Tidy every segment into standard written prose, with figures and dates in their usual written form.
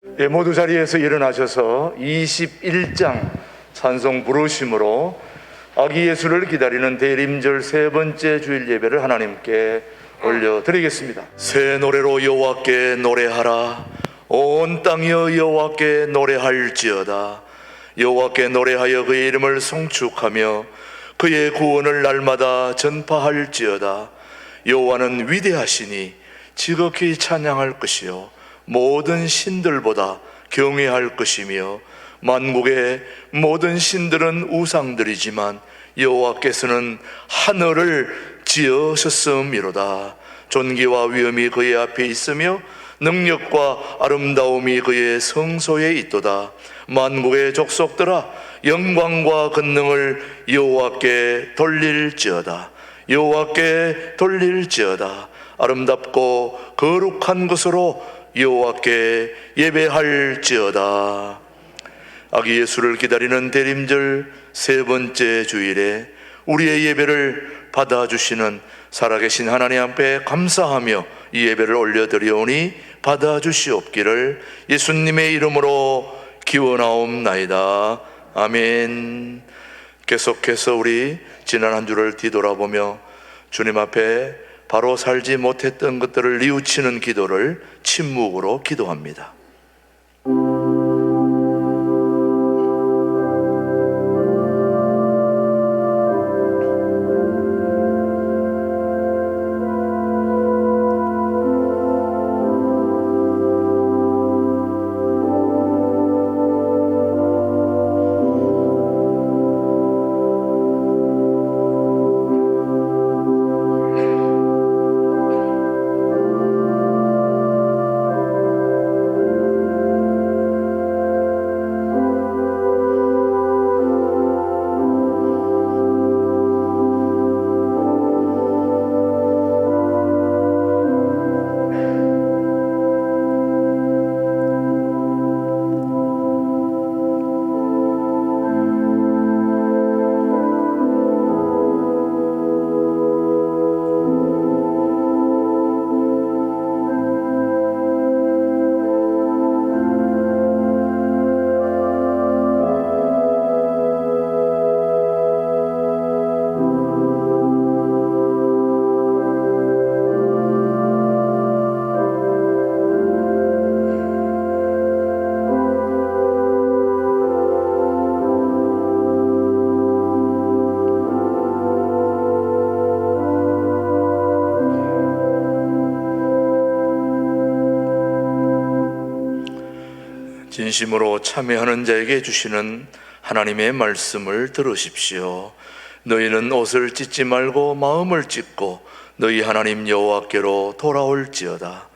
모두 자리에서 일어나셔서 21장 찬송 부르심으로 아기 예수를 기다리는 대림절 세 번째 주일 예배를 하나님께 올려드리겠습니다. 새 노래로 여호와께 노래하라. 온 땅이여 여호와께 노래할지어다. 여호와께 노래하여 그의 이름을 송축하며 그의 구원을 날마다 전파할지어다. 여호와는 위대하시니 지극히 찬양할 것이요 모든 신들보다 경외할 것이며 만국의 모든 신들은 우상들이지만 여호와께서는 하늘을 지으셨음이로다. 존귀와 위엄이 그의 앞에 있으며 능력과 아름다움이 그의 성소에 있도다. 만국의 족속들아 영광과 권능을 여호와께 돌릴지어다. 여호와께 돌릴지어다. 아름답고 거룩한 것으로 여호와께 예배할지어다. 아기 예수를 기다리는 대림절 세 번째 주일에 우리의 예배를 받아주시는 살아계신 하나님 앞에 감사하며 이 예배를 올려드리오니 받아주시옵기를 예수님의 이름으로 기원하옵나이다. 아멘. 계속해서 우리 지난 한 주를 뒤돌아보며 주님 앞에 바로 살지 못했던 것들을 뉘우치는 기도를 침묵으로 기도합니다. 진심으로 참여하는 자에게 주시는 하나님의 말씀을 들으십시오. 너희는 옷을 찢지 말고 마음을 찢고 너희 하나님 여호와께로 돌아올지어다.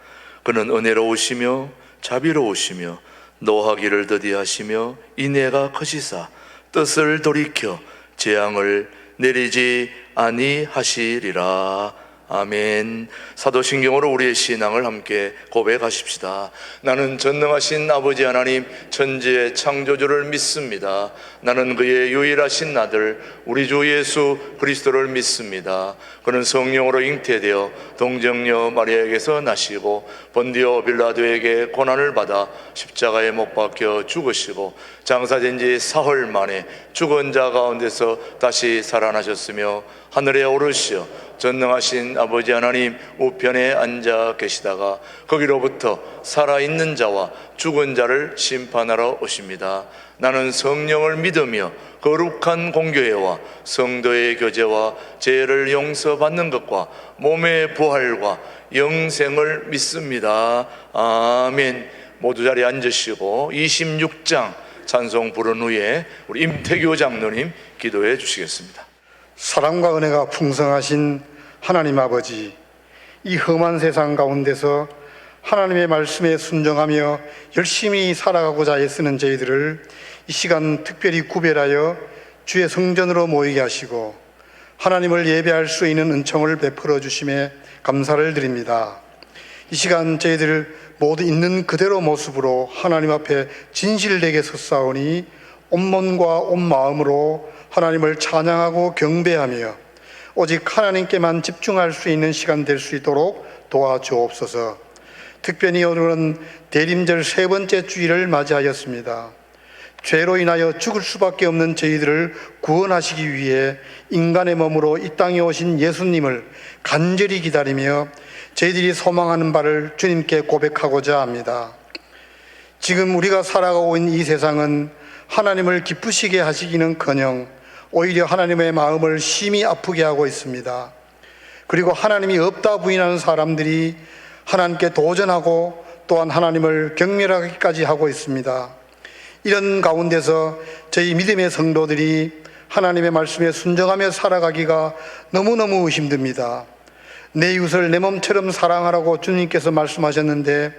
그는 은혜로우시며 자비로우시며 노하기를 더디하시며 인애가 크시사 뜻을 돌이켜 재앙을 내리지 아니하시리라. 아멘. 사도신경으로 우리의 신앙을 함께 고백하십시다. 나는 전능하신 아버지 하나님 천지의 창조주를 믿습니다. 나는 그의 유일하신 아들 우리 주 예수 그리스도를 믿습니다. 그는 성령으로 잉태되어 동정녀 마리아에게서 나시고 본디오 빌라도에게 고난을 받아 십자가에 못 박혀 죽으시고 장사된 지 사흘 만에 죽은 자 가운데서 다시 살아나셨으며 하늘에 오르시어 전능하신 아버지 하나님 우편에 앉아 계시다가 거기로부터 살아있는 자와 죽은 자를 심판하러 오십니다. 나는 성령을 믿으며 거룩한 공교회와 성도의 교제와 죄를 용서받는 것과 몸의 부활과 영생을 믿습니다. 아멘. 모두 자리에 앉으시고 26장 찬송 부른 후에 우리 임태규 장로님 기도해 주시겠습니다. 사랑과 은혜가 풍성하신 하나님 아버지, 이 험한 세상 가운데서 하나님의 말씀에 순종하며 열심히 살아가고자 애쓰는 저희들을 이 시간 특별히 구별하여 주의 성전으로 모이게 하시고 하나님을 예배할 수 있는 은총을 베풀어 주심에 감사를 드립니다. 이 시간 저희들 모두 있는 그대로 모습으로 하나님 앞에 진실되게 섰사오니 온몸과 온 마음으로 하나님을 찬양하고 경배하며 오직 하나님께만 집중할 수 있는 시간 될 수 있도록 도와주옵소서. 특별히 오늘은 대림절 세 번째 주일을 맞이하였습니다. 죄로 인하여 죽을 수밖에 없는 저희들을 구원하시기 위해 인간의 몸으로 이 땅에 오신 예수님을 간절히 기다리며 저희들이 소망하는 바를 주님께 고백하고자 합니다. 지금 우리가 살아가고 있는 이 세상은 하나님을 기쁘시게 하시기는커녕 오히려 하나님의 마음을 심히 아프게 하고 있습니다. 그리고 하나님이 없다 부인하는 사람들이 하나님께 도전하고 또한 하나님을 경멸하기까지 하고 있습니다. 이런 가운데서 저희 믿음의 성도들이 하나님의 말씀에 순종하며 살아가기가 너무너무 힘듭니다. 내 이웃을 내 몸처럼 사랑하라고 주님께서 말씀하셨는데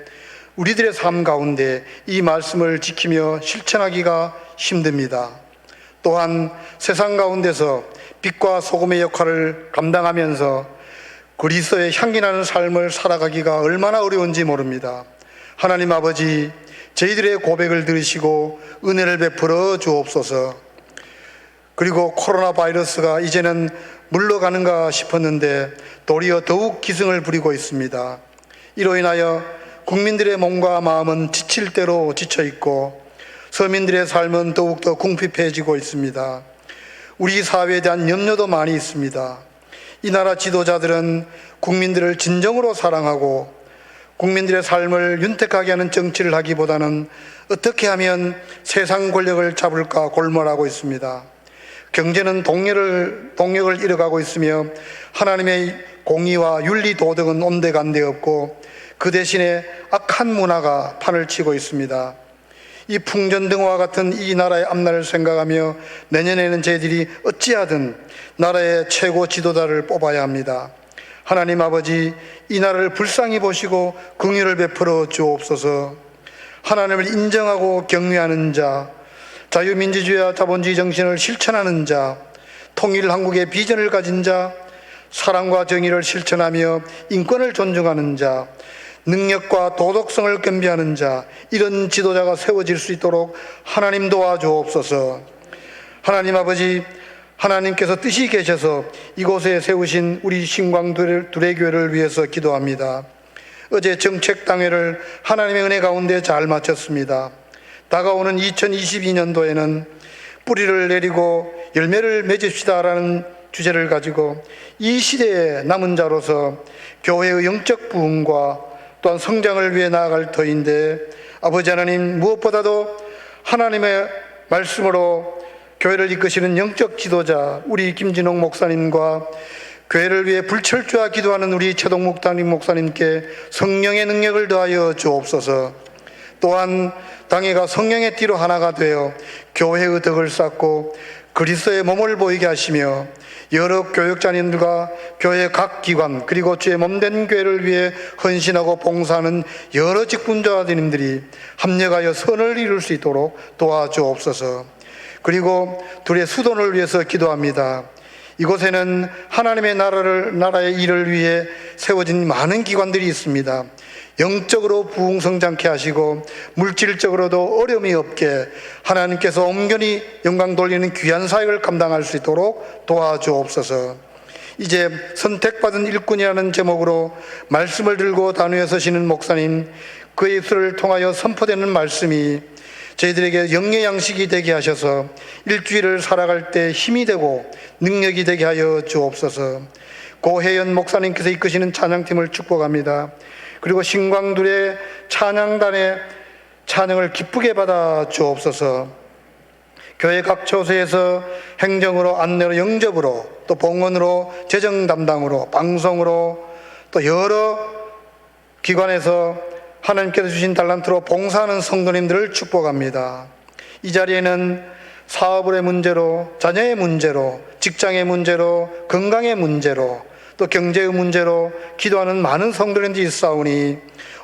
우리들의 삶 가운데 이 말씀을 지키며 실천하기가 힘듭니다. 또한 세상 가운데서 빛과 소금의 역할을 감당하면서 그리스도의 향기나는 삶을 살아가기가 얼마나 어려운지 모릅니다. 하나님 아버지, 저희들의 고백을 들으시고 은혜를 베풀어 주옵소서. 그리고 코로나 바이러스가 이제는 물러가는가 싶었는데 도리어 더욱 기승을 부리고 있습니다. 이로 인하여 국민들의 몸과 마음은 지칠 대로 지쳐 있고 서민들의 삶은 더욱더 궁핍해지고 있습니다. 우리 사회에 대한 염려도 많이 있습니다. 이 나라 지도자들은 국민들을 진정으로 사랑하고 국민들의 삶을 윤택하게 하는 정치를 하기보다는 어떻게 하면 세상 권력을 잡을까 골몰하고 있습니다. 경제는 동력을 잃어가고 있으며 하나님의 공의와 윤리 도덕은 온데간데 없고 그 대신에 악한 문화가 판을 치고 있습니다. 이 풍전등화와 같은 이 나라의 앞날을 생각하며 내년에는 저희들이 어찌하든 나라의 최고 지도자를 뽑아야 합니다. 하나님 아버지, 이 나라를 불쌍히 보시고 긍휼을 베풀어 주옵소서. 하나님을 인정하고 경외하는 자, 자유민주주의와 자본주의 정신을 실천하는 자, 통일 한국의 비전을 가진 자, 사랑과 정의를 실천하며 인권을 존중하는 자, 능력과 도덕성을 겸비하는 자, 이런 지도자가 세워질 수 있도록 하나님 도와주옵소서. 하나님 아버지, 하나님께서 뜻이 계셔서 이곳에 세우신 우리 신광두레교회를 위해서 기도합니다. 어제 정책당회를 하나님의 은혜 가운데 잘 마쳤습니다. 다가오는 2022년도에는 뿌리를 내리고 열매를 맺읍시다라는 주제를 가지고 이 시대의 남은 자로서 교회의 영적 부흥과 또한 성장을 위해 나아갈 터인데, 아버지 하나님, 무엇보다도 하나님의 말씀으로 교회를 이끄시는 영적 지도자 우리 김진홍 목사님과 교회를 위해 불철주야 기도하는 우리 최동목 담임 목사님께 성령의 능력을 더하여 주옵소서. 또한 당회가 성령의 띠로 하나가 되어 교회의 덕을 쌓고 그리스도의 몸을 보이게 하시며 여러 교육자님들과 교회 각 기관 그리고 주의 몸된 교회를 위해 헌신하고 봉사하는 여러 직분자님들이 합력하여 선을 이룰 수 있도록 도와주옵소서. 그리고 둘의 수돈을 위해서 기도합니다. 이곳에는 하나님의 나라의 일을 위해 세워진 많은 기관들이 있습니다. 영적으로 부흥성장케 하시고 물질적으로도 어려움이 없게 하나님께서 온전히 영광 돌리는 귀한 사역을 감당할 수 있도록 도와주옵소서. 이제 선택받은 일꾼이라는 제목으로 말씀을 들고 단위에 서시는 목사님, 그의 입술을 통하여 선포되는 말씀이 저희들에게 영의 양식이 되게 하셔서 일주일을 살아갈 때 힘이 되고 능력이 되게 하여 주옵소서. 고혜연 목사님께서 이끄시는 찬양팀을 축복합니다. 그리고 신광둘의 찬양단의 찬양을 기쁘게 받아 주옵소서. 교회 각 처소에서 행정으로, 안내로, 영접으로, 또 봉헌으로, 재정 담당으로, 방송으로, 또 여러 기관에서 하나님께서 주신 달란트로 봉사하는 성도님들을 축복합니다. 이 자리에는 사업의 문제로, 자녀의 문제로, 직장의 문제로, 건강의 문제로, 또 경제의 문제로 기도하는 많은 성도님들이 있사오니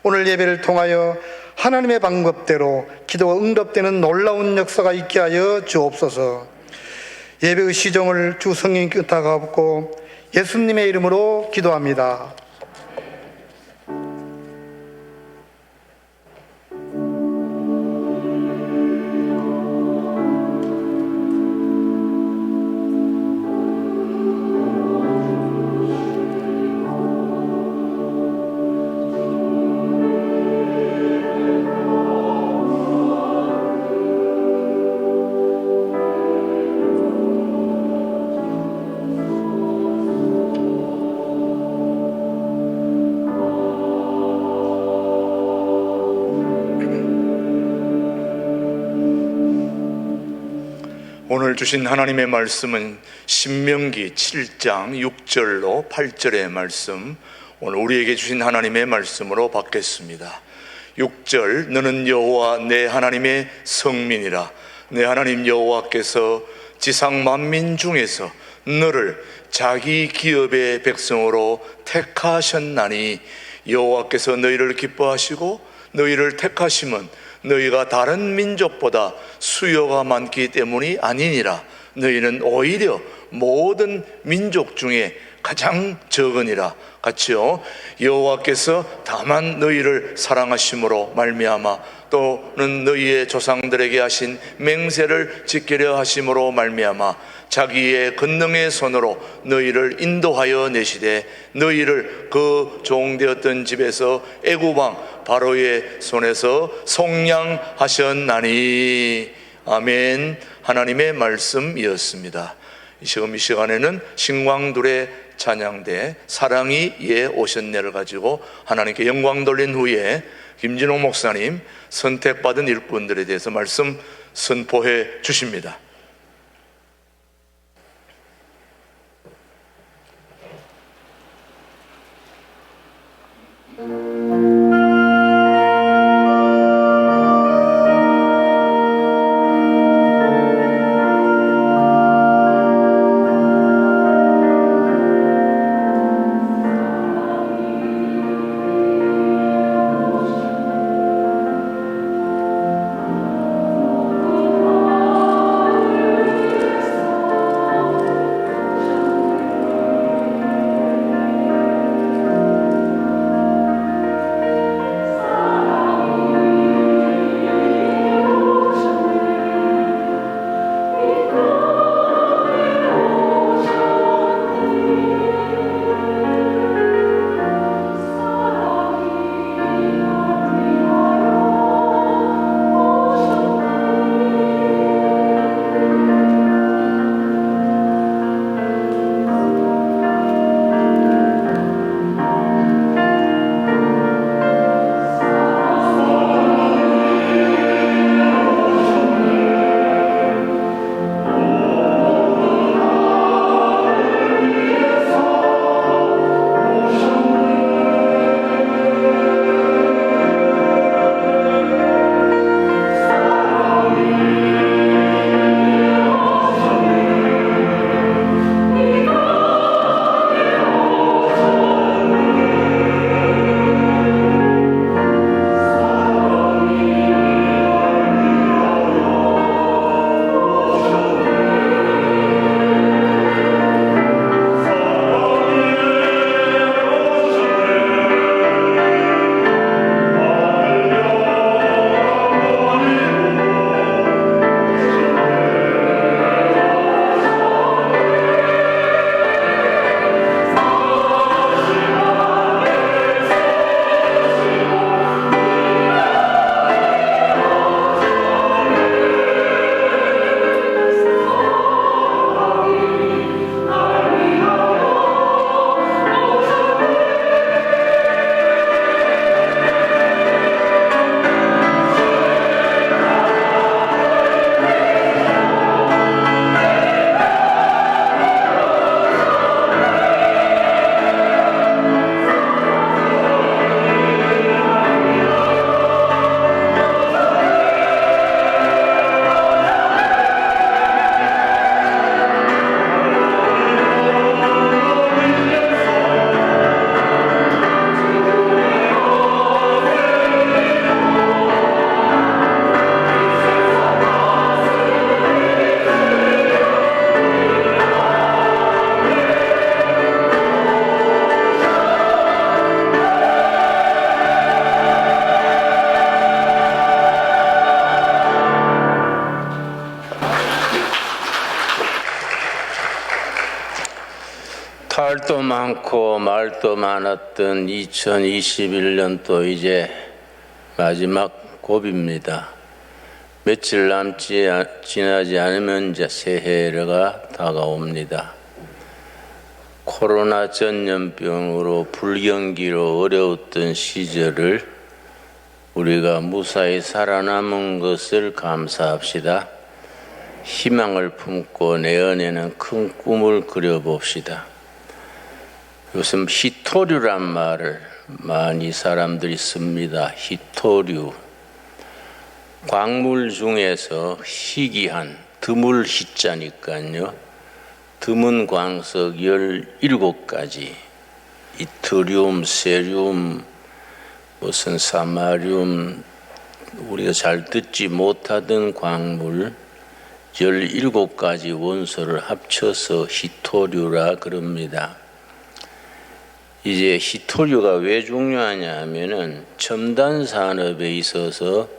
오늘 예배를 통하여 하나님의 방법대로 기도가 응답되는 놀라운 역사가 있게 하여 주옵소서. 예배의 시정을 주 성령님께 의탁하옵고 예수님의 이름으로 기도합니다. 오늘 주신 하나님의 말씀은 신명기 7장 6절로 8절의 말씀, 오늘 우리에게 주신 하나님의 말씀으로 받겠습니다. 6절, 너는 여호와 내 하나님의 성민이라. 내 하나님 여호와께서 지상 만민 중에서 너를 자기 기업의 백성으로 택하셨나니, 여호와께서 너희를 기뻐하시고 너희를 택하심은 너희가 다른 민족보다 수요가 많기 때문이 아니니라. 너희는 오히려 모든 민족 중에 가장 적으니라. 같이요. 여호와께서 다만 너희를 사랑하심으로 말미암아, 또는 너희의 조상들에게 하신 맹세를 지키려 하심으로 말미암아 자기의 권능의 손으로 너희를 인도하여 내시되, 너희를 그 종되었던 집에서 애굽 왕 바로의 손에서 속량하셨나니. 아멘. 하나님의 말씀이었습니다. 지금 이 시간에는 신광둘의 찬양대 사랑이 예 오셨네를 가지고 하나님께 영광 돌린 후에 김진호 목사님 선택받은 일꾼들에 대해서 말씀 선포해 주십니다. 탈도 많고 말도 많았던 2021년도 이제 마지막 고비입니다. 며칠 지나지 않으면 이제 새해가 다가옵니다. 코로나 전염병으로 불경기로 어려웠던 시절을 우리가 무사히 살아남은 것을 감사합시다. 희망을 품고 내년에는 큰 꿈을 그려봅시다. 요즘 희토류란 말을 많이 사람들이 씁니다. 희토류. 광물 중에서 희귀한, 드물 희자니까요. 드문 광석 17가지, 이트리움, 세륨, 무슨 사마륨, 우리가 잘 듣지 못하던 광물 17가지 원소를 합쳐서 희토류라 그럽니다. 이제 희토류가 왜 중요하냐 하면은 첨단 산업에 있어서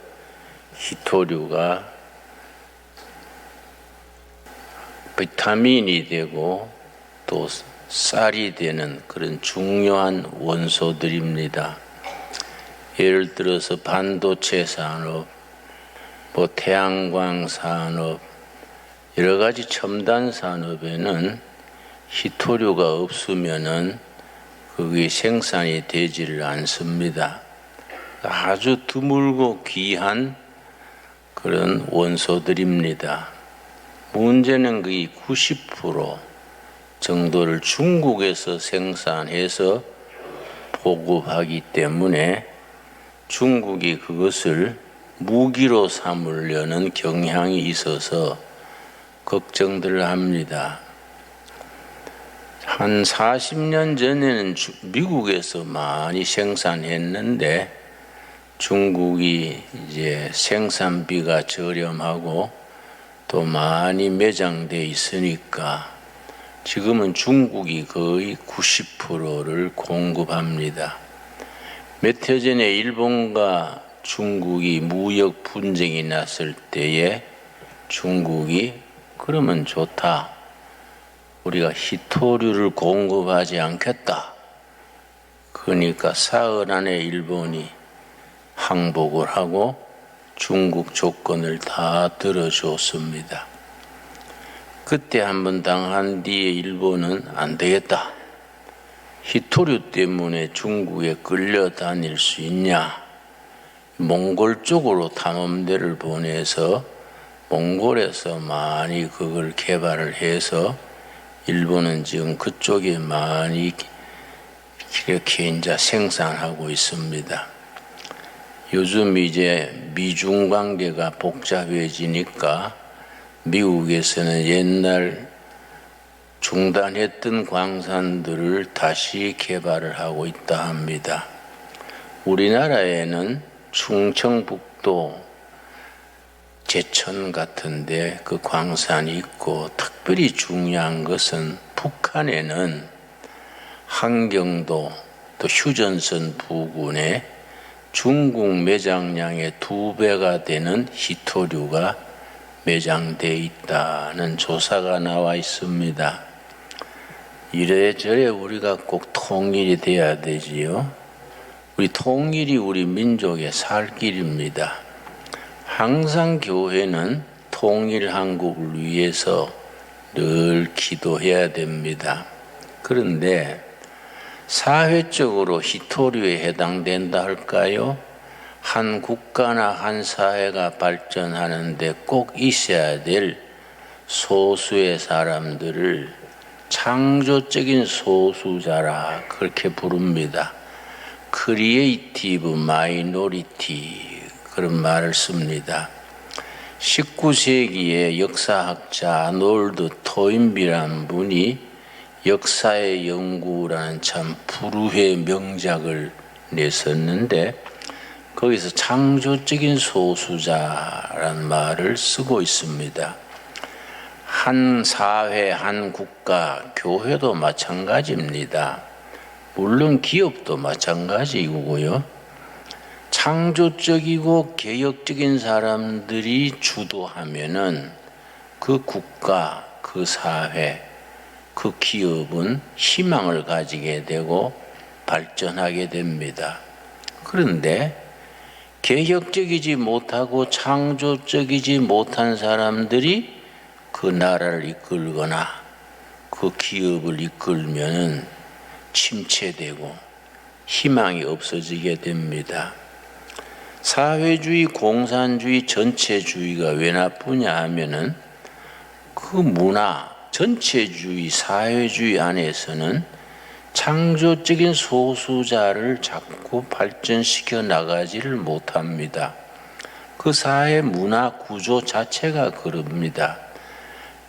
희토류가 비타민이 되고 또 쌀이 되는 그런 중요한 원소들입니다. 예를 들어서 반도체 산업, 태양광 산업, 여러 가지 첨단 산업에는 희토류가 없으면은 그게 생산이 되지를 않습니다. 아주 드물고 귀한 그런 원소들입니다. 문제는 거의 90% 정도를 중국에서 생산해서 보급하기 때문에 중국이 그것을 무기로 삼으려는 경향이 있어서 걱정들을 합니다. 한 40년 전에는 미국에서 많이 생산했는데 중국이 이제 생산비가 저렴하고 또 많이 매장돼 있으니까 지금은 중국이 거의 90%를 공급합니다. 몇 해 전에 일본과 중국이 무역 분쟁이 났을 때에 중국이 그러면 좋다. 우리가 희토류를 공급하지 않겠다. 그러니까 사흘 안에 일본이 항복을 하고 중국 조건을 다 들어줬습니다. 그때 한번 당한 뒤에 일본은 안 되겠다. 희토류 때문에 중국에 끌려다닐 수 있냐. 몽골 쪽으로 탐험대를 보내서 몽골에서 많이 그걸 개발을 해서 일본은 지금 그쪽에 많이 이렇게 이제 생산하고 있습니다. 요즘 이제 미중 관계가 복잡해지니까 미국에서는 옛날 중단했던 광산들을 다시 개발을 하고 있다 합니다. 우리나라에는 충청북도 제천 같은데 그 광산이 있고 특별히 중요한 것은 북한에는 한경도 또 휴전선 부근에 중국 매장량의 2배가 되는 희토류가 매장되어 있다는 조사가 나와 있습니다. 이래저래 우리가 꼭 통일이 돼야 되지요. 우리 통일이 우리 민족의 살 길입니다. 항상 교회는 통일 한국을 위해서 늘 기도해야 됩니다. 그런데 사회적으로 희토류에 해당된다 할까요? 한 국가나 한 사회가 발전하는데 꼭 있어야 될 소수의 사람들을 창조적인 소수자라 그렇게 부릅니다. 크리에이티브 마이너리티 그런 말을 씁니다. 19세기의 역사학자 아놀드 토인비라는 분이 역사의 연구라는 참 불후의 명작을 냈었는데 거기서 창조적인 소수자라는 말을 쓰고 있습니다. 한 사회, 한 국가, 교회도 마찬가지입니다. 물론 기업도 마찬가지이고요. 창조적이고 개혁적인 사람들이 주도하면은 그 국가, 그 사회, 그 기업은 희망을 가지게 되고 발전하게 됩니다. 그런데 개혁적이지 못하고 창조적이지 못한 사람들이 그 나라를 이끌거나 그 기업을 이끌면은 침체되고 희망이 없어지게 됩니다. 사회주의, 공산주의, 전체주의가 왜 나쁘냐 하면은 그 문화, 전체주의, 사회주의 안에서는 창조적인 소수자를 자꾸 발전시켜 나가지를 못합니다. 그 사회 문화 구조 자체가 그럽니다.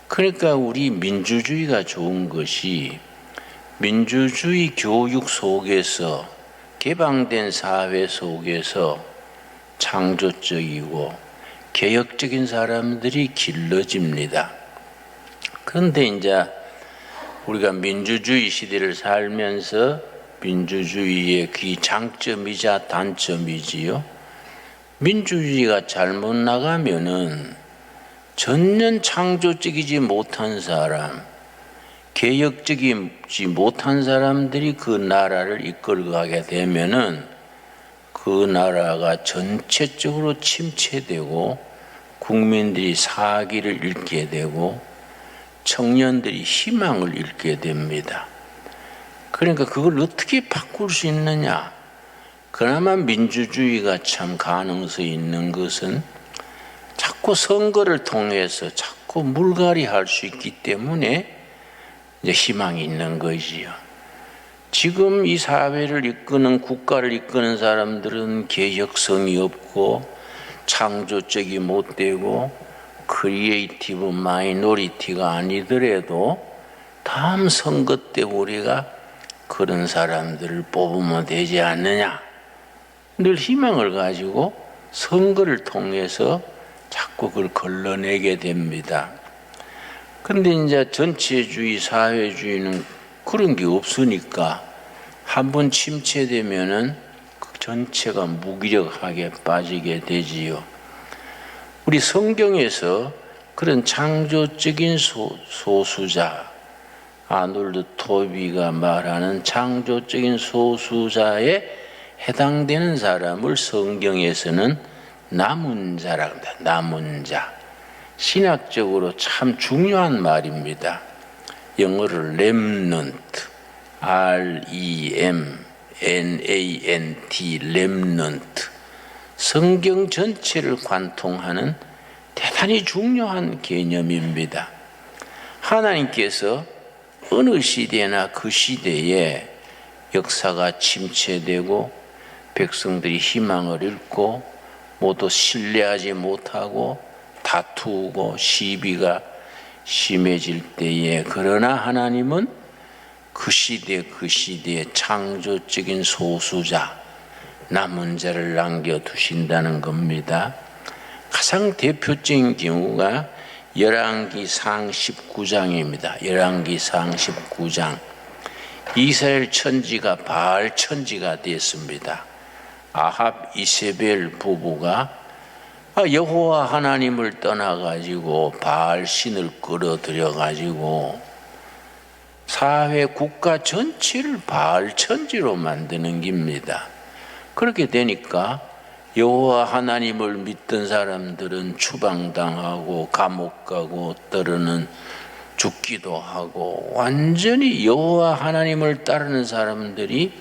그러니까 우리 민주주의가 좋은 것이 민주주의 교육 속에서 개방된 사회 속에서 창조적이고 개혁적인 사람들이 길러집니다. 그런데 이제 우리가 민주주의 시대를 살면서 민주주의의 그 장점이자 단점이지요. 민주주의가 잘못 나가면은 전혀 창조적이지 못한 사람, 개혁적이지 못한 사람들이 그 나라를 이끌어가게 되면은 그 나라가 전체적으로 침체되고 국민들이 사기를 잃게 되고 청년들이 희망을 잃게 됩니다. 그러니까 그걸 어떻게 바꿀 수 있느냐? 그나마 민주주의가 참 가능성이 있는 것은 자꾸 선거를 통해서 자꾸 물갈이할 수 있기 때문에 이제 희망이 있는 것이지요. 지금 이 사회를 이끄는 국가를 이끄는 사람들은 개혁성이 없고 창조적이 못 되고 크리에이티브 마이너리티가 아니더라도 다음 선거 때 우리가 그런 사람들을 뽑으면 되지 않느냐. 늘 희망을 가지고 선거를 통해서 자꾸 그걸 걸러내게 됩니다. 근데 이제 전체주의, 사회주의는 그런 게 없으니까 한번 침체되면은 그 전체가 무기력하게 빠지게 되지요. 우리 성경에서 그런 창조적인 소수자, 아놀드 토비가 말하는 창조적인 소수자에 해당되는 사람을 성경에서는 남은 자라고 합니다. 남은 자. 신학적으로 참 중요한 말입니다. 영어로 remnant, R-E-M-N-A-N-T, remnant. 성경 전체를 관통하는 대단히 중요한 개념입니다. 하나님께서 어느 시대나 그 시대에 역사가 침체되고 백성들이 희망을 잃고 모두 신뢰하지 못하고 다투고 시비가 심해질 때에 그러나 하나님은 그 시대에 창조적인 소수자, 남은 자를 남겨두신다는 겁니다. 가장 대표적인 경우가 열왕기상 19장입니다. 열왕기상 19장. 이스라엘 천지가 바알 천지가 됐습니다. 아합 이세벨 부부가 여호와 하나님을 떠나가지고 바알 신을 끌어들여가지고 사회 국가 전체를 바알 천지로 만드는 겁니다. 그렇게 되니까 여호와 하나님을 믿던 사람들은 추방당하고 감옥 가고 때로는 죽기도 하고 완전히 여호와 하나님을 따르는 사람들이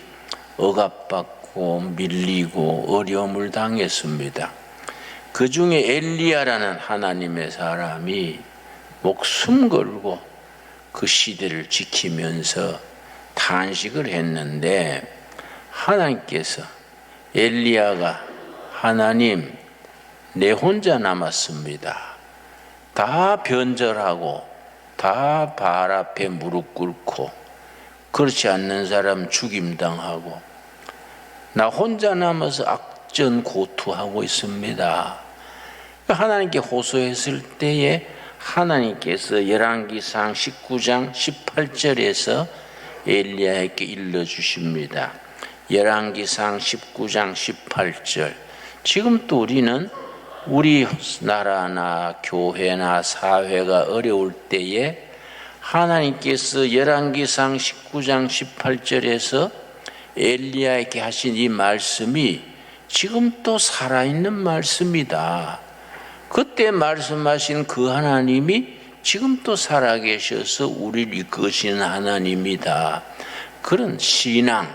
억압받고 밀리고 어려움을 당했습니다. 그 중에 엘리야라는 하나님의 사람이 목숨 걸고 그 시대를 지키면서 탄식을 했는데 하나님께서 엘리야가 하나님 내 혼자 남았습니다. 다 변절하고 다 바알 앞에 무릎 꿇고 그렇지 않는 사람 죽임당하고 나 혼자 남아서 악전고투하고 있습니다. 하나님께 호소했을 때에 하나님께서 열왕기상 19장 18절에서 엘리야에게 일러주십니다. 열왕기상 19장 18절. 지금 또 우리는 우리 나라나 교회나 사회가 어려울 때에 하나님께서 열왕기상 19장 18절에서 엘리야에게 하신 이 말씀이 지금 또 살아있는 말씀이다. 그때 말씀하신 그 하나님이 지금 또 살아계셔서 우리를 이끄시는 하나님이다. 그런 신앙,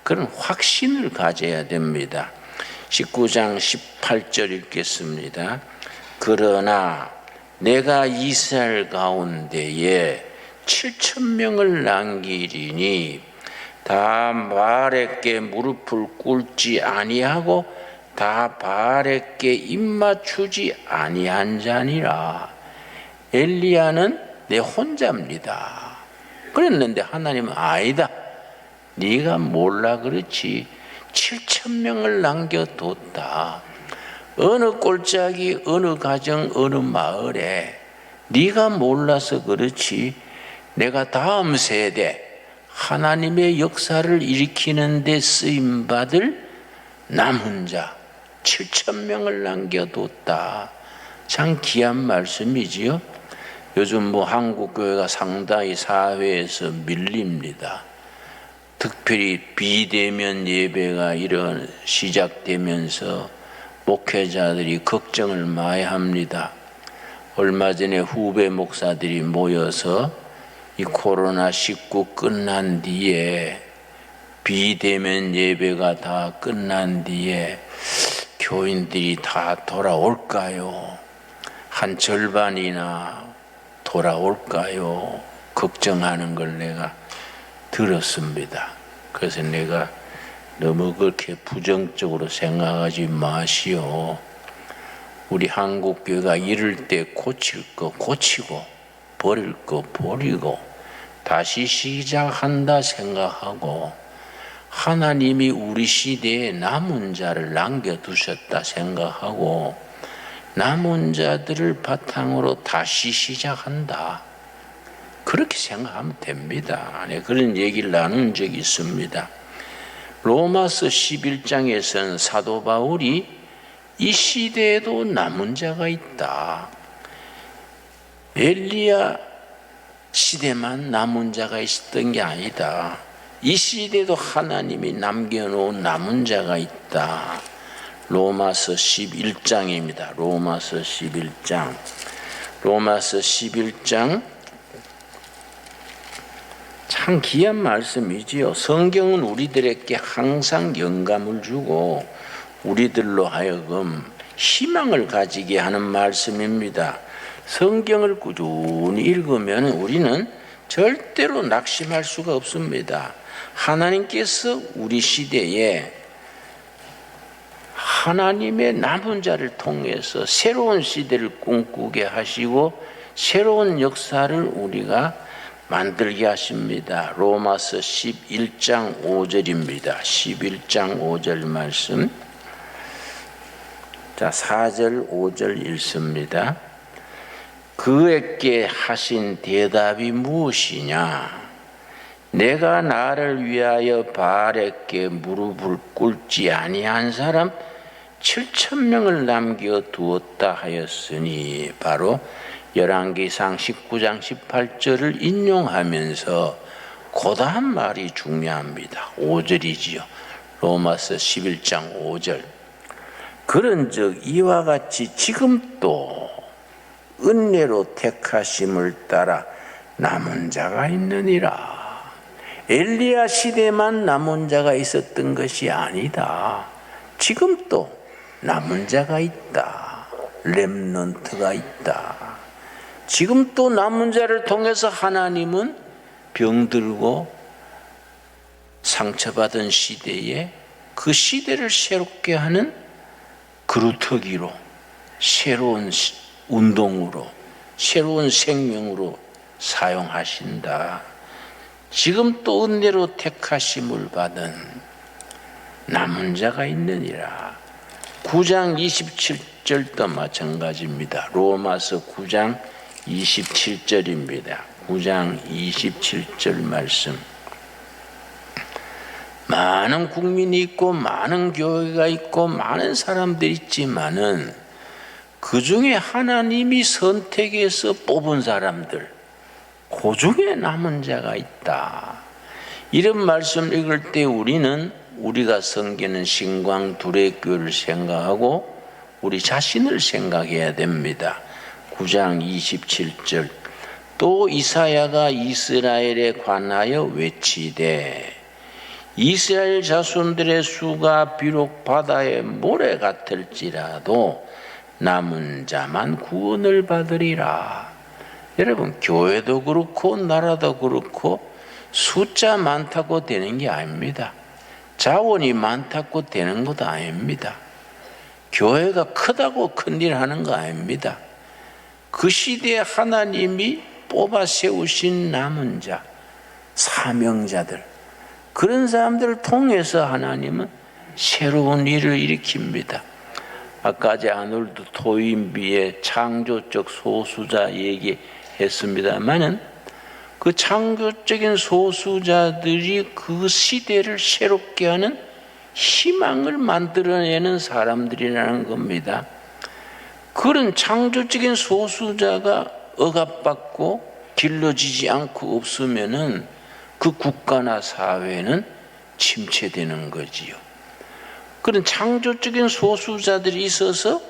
그런 확신을 가져야 됩니다. 19장 18절 읽겠습니다. 그러나 내가 이스라엘 가운데에 7,000명을 남기리니 다 바알에게 무릎을 꿇지 아니하고 다 바알에게 입맞추지 아니한 자니라. 엘리야는 내 혼자입니다. 그랬는데 하나님은 아니다. 네가 몰라 그렇지. 7,000명을 남겨뒀다. 어느 꼴짝이 어느 가정 어느 마을에 네가 몰라서 그렇지. 내가 다음 세대 하나님의 역사를 일으키는 데 쓰임받을 남은 자 7,000명을 남겨뒀다. 참 귀한 말씀이지요. 요즘 한국교회가 상당히 사회에서 밀립니다. 특별히 비대면 예배가 시작되면서 목회자들이 걱정을 많이 합니다. 얼마 전에 후배 목사들이 모여서 이 코로나19 끝난 뒤에 비대면 예배가 다 끝난 뒤에 교인들이 다 돌아올까요? 한 절반이나 돌아올까요? 걱정하는 걸 내가 들었습니다. 그래서 내가 너무 그렇게 부정적으로 생각하지 마시오. 우리 한국교회가 이럴 때 고칠 거 고치고 버릴 거 버리고 다시 시작한다 생각하고 하나님이 우리 시대에 남은 자를 남겨두셨다 생각하고 남은 자들을 바탕으로 다시 시작한다. 그렇게 생각하면 됩니다. 그런 얘기를 나눈 적이 있습니다. 로마서 11장에서는 사도 바울이 이 시대에도 남은 자가 있다. 엘리야 시대만 남은 자가 있었던 게 아니다. 이 시대에도 하나님이 남겨놓은 남은 자가 있다. 로마서 11장입니다. 로마서 11장. 로마서 11장 참 귀한 말씀이지요. 성경은 우리들에게 항상 영감을 주고 우리들로 하여금 희망을 가지게 하는 말씀입니다. 성경을 꾸준히 읽으면 우리는 절대로 낙심할 수가 없습니다. 하나님께서 우리 시대에 하나님의 남은 자를 통해서 새로운 시대를 꿈꾸게 하시고 새로운 역사를 우리가 만들게 하십니다. 로마서 11장 5절입니다. 11장 5절 말씀. 자, 4절 5절 읽습니다. 그에게 하신 대답이 무엇이냐? 내가 나를 위하여 바알에게 무릎을 꿇지 아니한 사람 7,000명을 남겨두었다 하였으니, 바로 열왕기상 19장 18절을 인용하면서 고다한 말이 중요합니다. 5절이지요. 로마서 11장 5절. 그런즉 이와 같이 지금도 은혜로 택하심을 따라 남은 자가 있느니라. 엘리야 시대만 남은 자가 있었던 것이 아니다. 지금도 남은 자가 있다. 렘넌트가 있다. 지금 또 남은 자를 통해서 하나님은 병들고 상처받은 시대에 그 시대를 새롭게 하는 그루터기로, 새로운 운동으로, 새로운 생명으로 사용하신다. 지금 또 은혜로 택하심을 받은 남은 자가 있느니라. 9장 27절도 마찬가지입니다. 로마서 9장 27절입니다. 9장 27절 말씀. 많은 국민이 있고 많은 교회가 있고 많은 사람들이 있지만은 그 중에 하나님이 선택해서 뽑은 사람들, 그 중에 남은 자가 있다. 이런 말씀 읽을 때 우리가 섬기는 신광 두레교를 생각하고 우리 자신을 생각해야 됩니다. 9장 27절. 또 이사야가 이스라엘에 관하여 외치되 이스라엘 자손들의 수가 비록 바다의 모래 같을지라도 남은 자만 구원을 받으리라. 여러분, 교회도 그렇고 나라도 그렇고 숫자 많다고 되는 게 아닙니다. 자원이 많다고 되는 것도 아닙니다. 교회가 크다고 큰일 하는 거 아닙니다. 그 시대에 하나님이 뽑아 세우신 남은 자, 사명자들, 그런 사람들을 통해서 하나님은 새로운 일을 일으킵니다. 아까 제 아놀드 토인비의 창조적 소수자 얘기했습니다만은 그 창조적인 소수자들이 그 시대를 새롭게 하는 희망을 만들어내는 사람들이라는 겁니다. 그런 창조적인 소수자가 억압받고 길러지지 않고 없으면은 그 국가나 사회는 침체되는 거지요. 그런 창조적인 소수자들이 있어서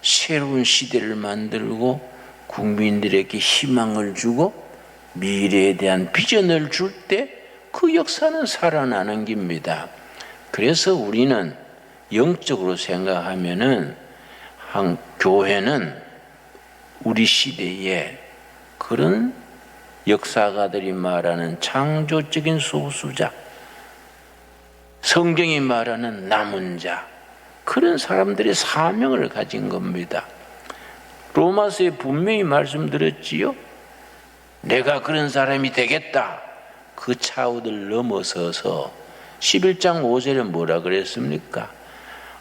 새로운 시대를 만들고 국민들에게 희망을 주고 미래에 대한 비전을 줄 때 그 역사는 살아나는 겁니다. 그래서 우리는 영적으로 생각하면은 한 교회는 우리 시대에 그런 역사가들이 말하는 창조적인 소수자, 성경이 말하는 남은 자, 그런 사람들의 사명을 가진 겁니다. 로마서에 분명히 말씀드렸지요. 내가 그런 사람이 되겠다. 그 차원을 넘어서서 11장 5절에 뭐라 그랬습니까?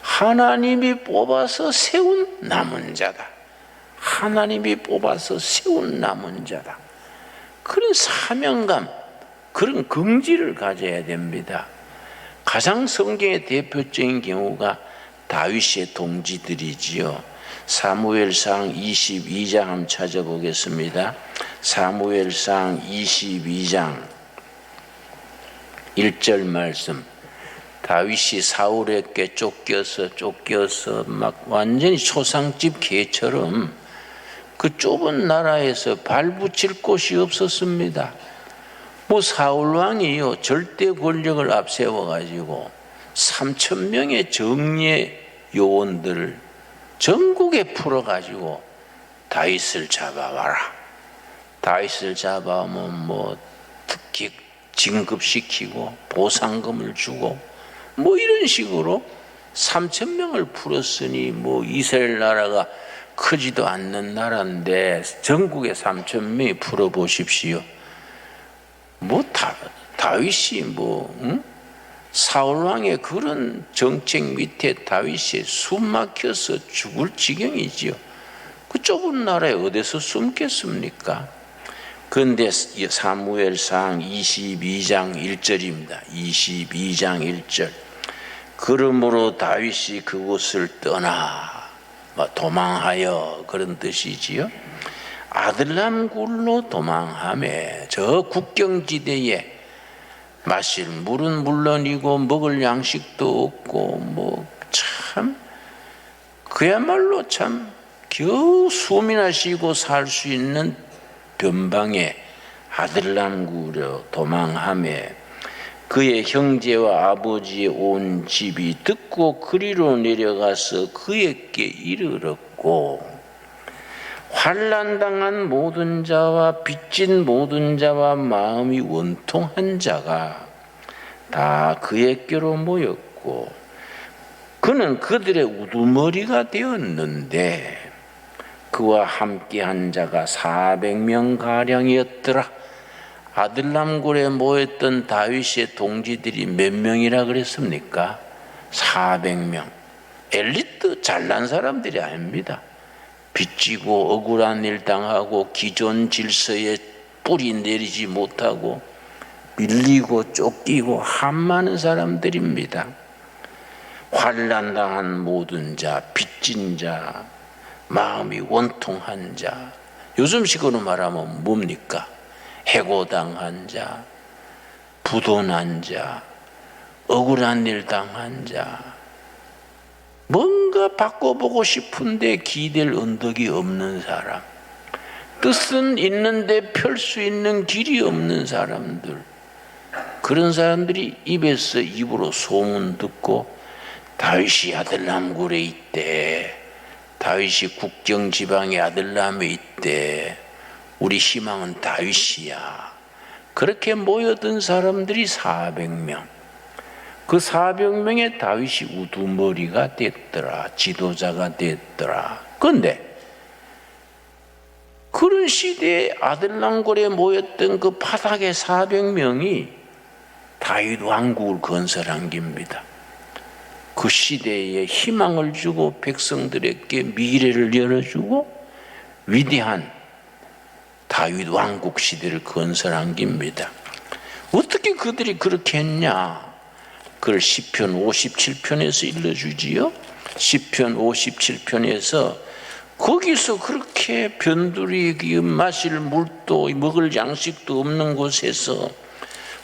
하나님이 뽑아서 세운 남은 자다. 하나님이 뽑아서 세운 남은 자다. 그런 사명감, 그런 긍지를 가져야 됩니다. 가장 성경의 대표적인 경우가 다윗의 동지들이지요. 사무엘상 22장 한번 찾아보겠습니다. 사무엘상 22장 1절 말씀. 다윗이 사울에게 쫓겨서 막 완전히 초상집 개처럼 그 좁은 나라에서 발붙일 곳이 없었습니다. 뭐 사울 왕이요 절대 권력을 앞세워 가지고 3,000명의 정예 요원들을 전국에 풀어 가지고 다윗을 잡아와라. 다윗을 잡아오면 뭐 특히 진급시키고 보상금을 주고 뭐 이런 식으로 3,000명을 풀었으니 뭐 이스라엘 나라가 크지도 않는 나라인데 전국에 3,000명이 풀어보십시오. 뭐 다윗이 사울왕의 그런 정책 밑에 다윗이 숨 막혀서 죽을 지경이지요. 그 좁은 나라에 어디서 숨겠습니까? 그런데 사무엘상 22장 1절입니다. 22장 1절. 그러므로 다윗이 그곳을 떠나 도망하여, 그런 뜻이지요. 아들람 굴로 도망하며 저 국경지대에 마실 물은 물론이고 먹을 양식도 없고 뭐 참 그야말로 참 겨우 숨이나 쉬고 살 수 있는 변방에 아들람 굴로 도망하며 그의 형제와 아버지의 온 집이 듣고 그리로 내려가서 그에게 이르렀고, 환난당한 모든 자와 빚진 모든 자와 마음이 원통한 자가 다 그에게로 모였고, 그는 그들의 우두머리가 되었는데 그와 함께한 자가 400명가량이었더라. 아들람굴에 모였던 다윗의 동지들이 몇 명이라 그랬습니까? 400명. 엘리트 잘난 사람들이 아닙니다. 빚지고 억울한 일 당하고 기존 질서에 뿌리 내리지 못하고 밀리고 쫓기고 한많은 사람들입니다. 환난당한 모든 자, 빚진 자, 마음이 원통한 자. 요즘식으로 말하면 뭡니까? 해고당한 자, 부도난 자, 억울한 일 당한 자, 뭔가 바꿔보고 싶은데 기댈 언덕이 없는 사람, 뜻은 있는데 펼 수 있는 길이 없는 사람들, 그런 사람들이 입에서 입으로 소문 듣고 다윗이 아들람굴에 있대. 다윗이 국경 지방의 아들람에 있대. 우리 희망은 다윗이야. 그렇게 모여든 사람들이 400명. 그 400명의 다윗이 우두머리가 됐더라. 지도자가 됐더라. 그런데 그런 시대에 아들랑골에 모였던 그 바닥의 400명이 다윗 왕국을 건설한 겁니다. 그 시대에 희망을 주고 백성들에게 미래를 열어주고 위대한 다윗 왕국 시대를 건설한 겁니다. 어떻게 그들이 그렇게 했냐? 그걸 시편 57편에서 일러주지요. 시편 57편에서 거기서 그렇게 변두리 마실 물도 먹을 양식도 없는 곳에서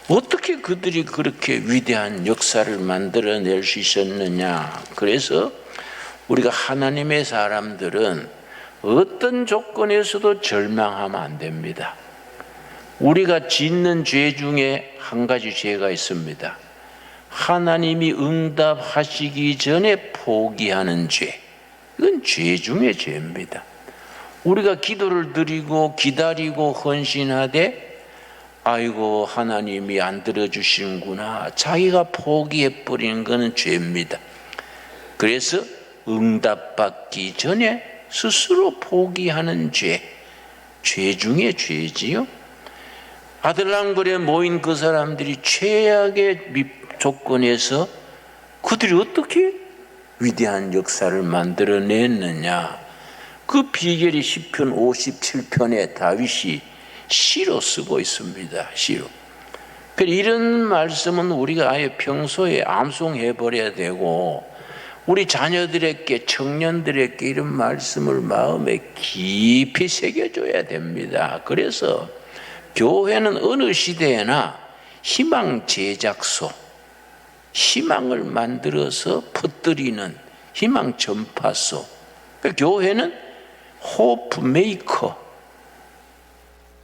어떻게 그들이 그렇게 위대한 역사를 만들어낼 수 있었느냐. 그래서 우리가 하나님의 사람들은 어떤 조건에서도 절망하면 안 됩니다. 우리가 짓는 죄 중에 한 가지 죄가 있습니다. 하나님이 응답하시기 전에 포기하는 죄. 이건 죄 중에 죄입니다. 우리가 기도를 드리고 기다리고 헌신하되 아이고 하나님이 안 들어주시는구나. 자기가 포기해버리는 것은 죄입니다. 그래서 응답받기 전에 스스로 포기하는 죄. 죄 중에 죄지요. 아들랑굴에 모인 그 사람들이 최악의 조건에서 그들이 어떻게 위대한 역사를 만들어냈느냐. 그 비결이 시편 57편에 다윗이 시로 쓰고 있습니다. 시로. 이런 말씀은 우리가 아예 평소에 암송해 버려야 되고 우리 자녀들에게 청년들에게 이런 말씀을 마음에 깊이 새겨줘야 됩니다. 그래서 교회는 어느 시대에나 희망 제작소, 희망을 만들어서 퍼뜨리는 희망 전파소. 교회는 호프 메이커,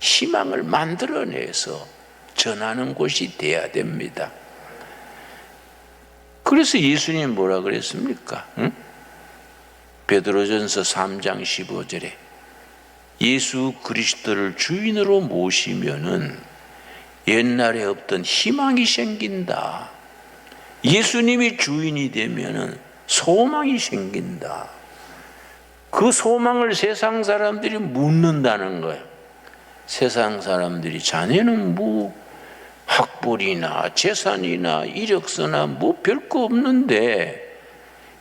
희망을 만들어내서 전하는 곳이 돼야 됩니다. 그래서 예수님이 뭐라 그랬습니까? 베드로전서 3장 15절에 예수 그리스도를 주인으로 모시면은 옛날에 없던 희망이 생긴다. 예수님이 주인이 되면은 소망이 생긴다. 그 소망을 세상 사람들이 묻는다는 거예요. 세상 사람들이 자네는 뭐 학벌이나 재산이나 이력서나 뭐 별거 없는데